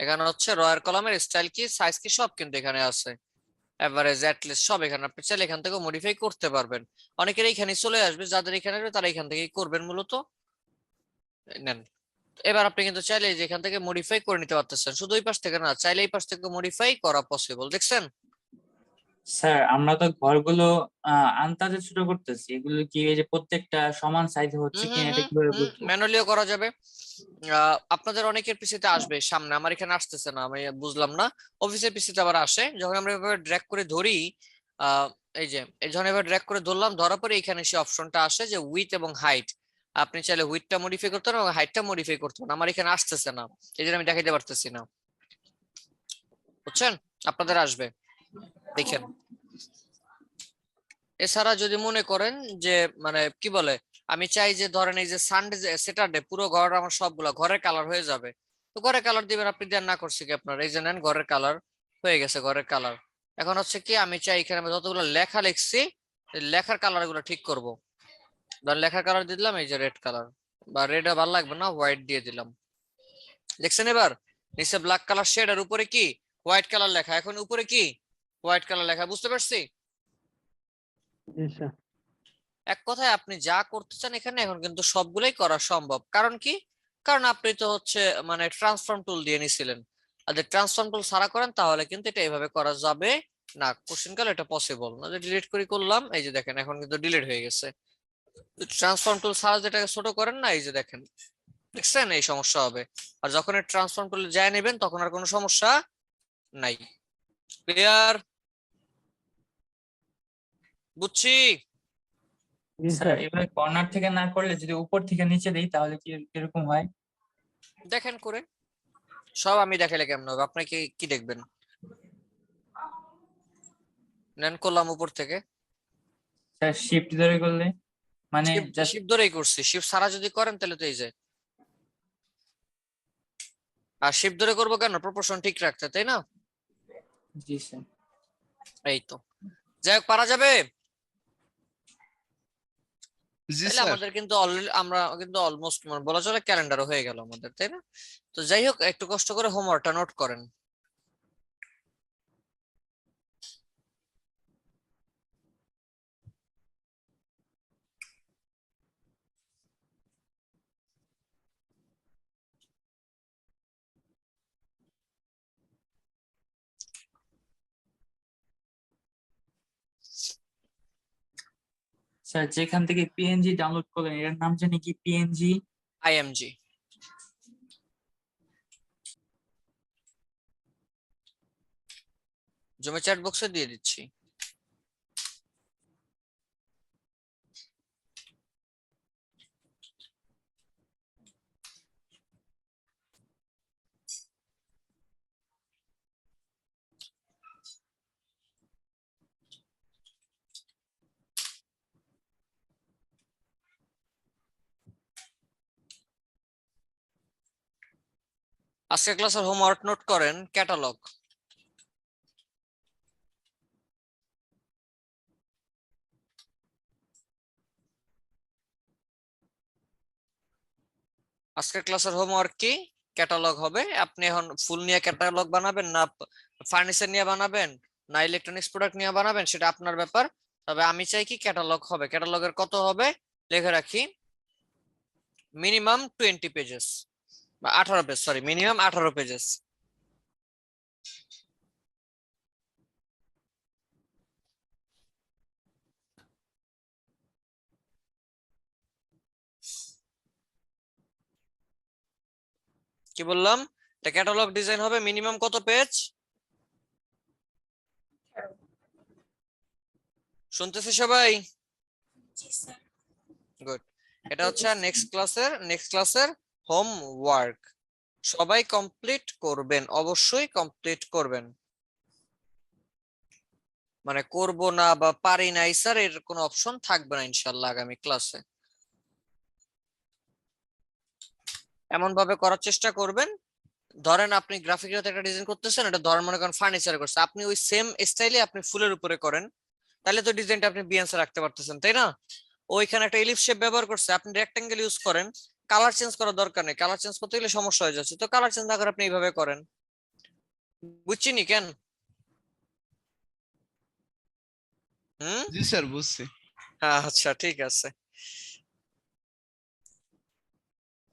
এখানে হচ্ছে র এর কলামের স্টাইল কি, সাইজ কি, সব কিন্তু এখানে আছে। এভারেজ, অ্যাটলিস্ট সব এখানে আপনি চাইলে এখান থেকে মডিফাই করতে পারবেন। অনেকের এখানে চলে আসবে, যাদের এখানে আসবে তারা এখান থেকেই করবেন মূলত। নেন, এবার আপনি কিন্তু চাইলে যে এখান থেকে মডিফাই করে নিতে পারতেছেন, শুধু ওই পাশ থেকে না, চাইলে এই পাশ থেকে মডিফাই করা পসিবল, দেখছেন? স্যার আমরা তো ঘরগুলো আন্দাজে ছোট করতেছি, এগুলো কি এই যে প্রত্যেকটা সমান সাইজ হচ্ছে কিনা এটা কিভাবে বুঝবো? ম্যানুয়ালিও করা যাবে। আপনাদের অনেকের পিসিতে আসবে সামনে, আমার এখানে আসতেছে না, আমি বুঝলাম না। অফিসের পিসিতে আবার আসে, যখন আমরা এভাবে ড্র্যাগ করে ধরি, এই যে এই যখন এবার ড্র্যাগ করে ধরলাম, ধরার পরে এখানে সে অপশনটা আসে যে উইথ এবং হাইট, আপনি চাইলে উইথটা মডিফাই করতে পারেন এবং হাইটটা মডিফাই করতে পারেন। আমার এখানে আসতেছে না, এই জন্য আমি দেখাইতে পারতেছি না, বুঝছেন? আপনাদের আসবে, দেখেন। এছাড়া যদি মনে করেন যে মানে কি বলে, আমি চাই যে ধরেন এই যে সানডে স্যাটারডে পুরো ঘর আমার সবগুলা ঘরের কালার হয়ে যাবে, তো ঘরের কালার দিবেন, আপনি দেন না করছি কি আপনার, এই যে নেন ঘরের কালার হয়ে গেছে, ঘরের কালার। এখন হচ্ছে কি আমি চাই এখানে আমি যতগুলো লেখা লিখছি, এই লেখার কালার গুলো ঠিক করব। ধর লেখার কালার দিয়ে দিলাম এই যে রেড কালার, বা রেড ভালো লাগবে না, হোয়াইট দিয়ে দিলাম, দেখছেন? এবার নিচে ব্ল্যাক কালার শেড, আর উপরে কি হোয়াইট কালার লেখা, এখন উপরে কি হোয়াইট কালার লেখা, বুঝতে পারছি? জি স্যার। এক কথায় আপনি যা করতে চান এখানে এখন কিন্তু সবগুলাই করা সম্ভব। কারণ কি? কারণ আপনি তো হচ্ছে মানে ট্রান্সফর্ম টুল দিয়ে নিছিলেন, আর যদি ট্রান্সফর্ম টুল ছাড়া করেন তাহলে কিন্তু এটা এইভাবে করা যাবে না, কোশ্চেন কাল এটা পসিবল না। ডিলিট করে করলাম, এই যে দেখেন এখন কিন্তু ডিলিট হয়ে গেছে। ট্রান্সফর্ম টুল ছাড়া যেটাকে ছোট করেন না, এই যে দেখেন, দেখছেন? এই সমস্যা হবে। আর যখন এই ট্রান্সফর্ম টুল যায় নেবেন তখন আর কোনো সমস্যা নাই। ক্লিয়ার? বুঝছি? জি স্যার স্যার। এভাবে কর্নার থেকে না করলে যদি উপর থেকে নিচে দেই তাহলে কি কিরকম হয়? দেখেন করে, সব আমি দেখাইলে কেমন হবে, আপনাকে কি দেখবেন? নেন করলাম উপর থেকে, স্যার শিফট ধরে করলে মানে শিফট জাস্ট শিফট ধরেই করছি, শিফট ছাড়া যদি করেন তাহলে তো এই যে আর শিফট ধরে করবো কেন, প্রপোর্শন ঠিক রাখতে, তাই না? জি স্যার। এই তো, যাই হোক, পারা যাবে। জি তাহলে স্যার। আমাদের কিন্তু অলরেডি আমরা কিন্তু অলমোস্ট বলা চলে ক্যালেন্ডারও হয়ে গেল আমাদের, তাই না? তো যাই হোক, একটু কষ্ট করে হোমওয়ার্কটা নোট করেন। স্যার যেখান থেকে পিএনজি ডাউনলোড করলেন এটার নাম জানি কি, পিএনজি? আইএমজি। জমে চ্যাট বক্সে দিয়ে দিচ্ছি। আজকে ক্লাসের হোমওয়ার্ক নোট করেন ক্যাটালগ। আজকের ক্লাসের হোমওয়ার্ক কি? ক্যাটালগ হবে। আপনি এখন ফুল নিয়ে ক্যাটালগ বানাবেন, না ফার্নিচার নিয়ে বানাবেন, না ইলেকট্রনিক্স প্রোডাক্ট নিয়ে বানাবেন, সেটা আপনার ব্যাপার। তবে আমি চাই কি ক্যাটালগ হবে। ক্যাটালগের কত হবে লিখে রাখি, মিনিমাম 20 পেজেস বা 18 পেজ, সরি, মিনিমাম 18 পেজেস। কি বললাম? এটা ক্যাটালগ ডিজাইন হবে, মিনিমাম কত পেজ? শুনতেছে সবাই? জি স্যার। গুড। এটা হচ্ছে নেক্সট ক্লাসের হোমওয়ার্ক। সবাই কমপ্লিট করবেন, অবশ্যই কমপ্লিট করবেন। মানে করব না বা পারি নাই স্যার এর কোনো অপশন থাকবে না ইনশাল্লাহ আগামী ক্লাসে। এমন ভাবে করার চেষ্টা করবেন, ধরেন আপনি গ্রাফিকের একটা ডিজাইন করতেছেন, এটা ধরেন মনে করেন ফার্নিচার করছে, আপনি ওই সেম স্টাইলে আপনি ফুলের উপরে করেন, তাহলে তো ডিজাইনটা আপনি বিয়ান্সে রাখতে পারতেছেন, তাই না? ওইখানে একটা এলিপস শেপ ব্যবহার করছে, আপনি রেক্টাঙ্গেল ইউজ করেন, কালার চেঞ্জ করার দরকার নেই, কালার চেঞ্জ করতে গেলে সমস্যা হয়ে যাচ্ছে, তো কালার চেঞ্জ না করে আপনি এইভাবে করেন। বুঝছিনি কেন? হুম, জি স্যার, বুঝছি। আচ্ছা ঠিক আছে।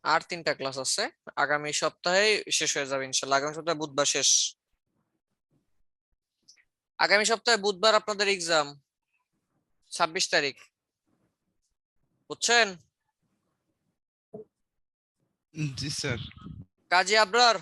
আর 3টা ক্লাস আছে, আগামী সপ্তাহে শেষ হয়ে যাবে ইনশাল্লাহ। আগামী সপ্তাহে বুধবার শেষ। আগামী সপ্তাহে বুধবার আপনাদের এক্সাম, 26 তারিখ, বুঝছেন? জি স্যার। কাজী আবরার,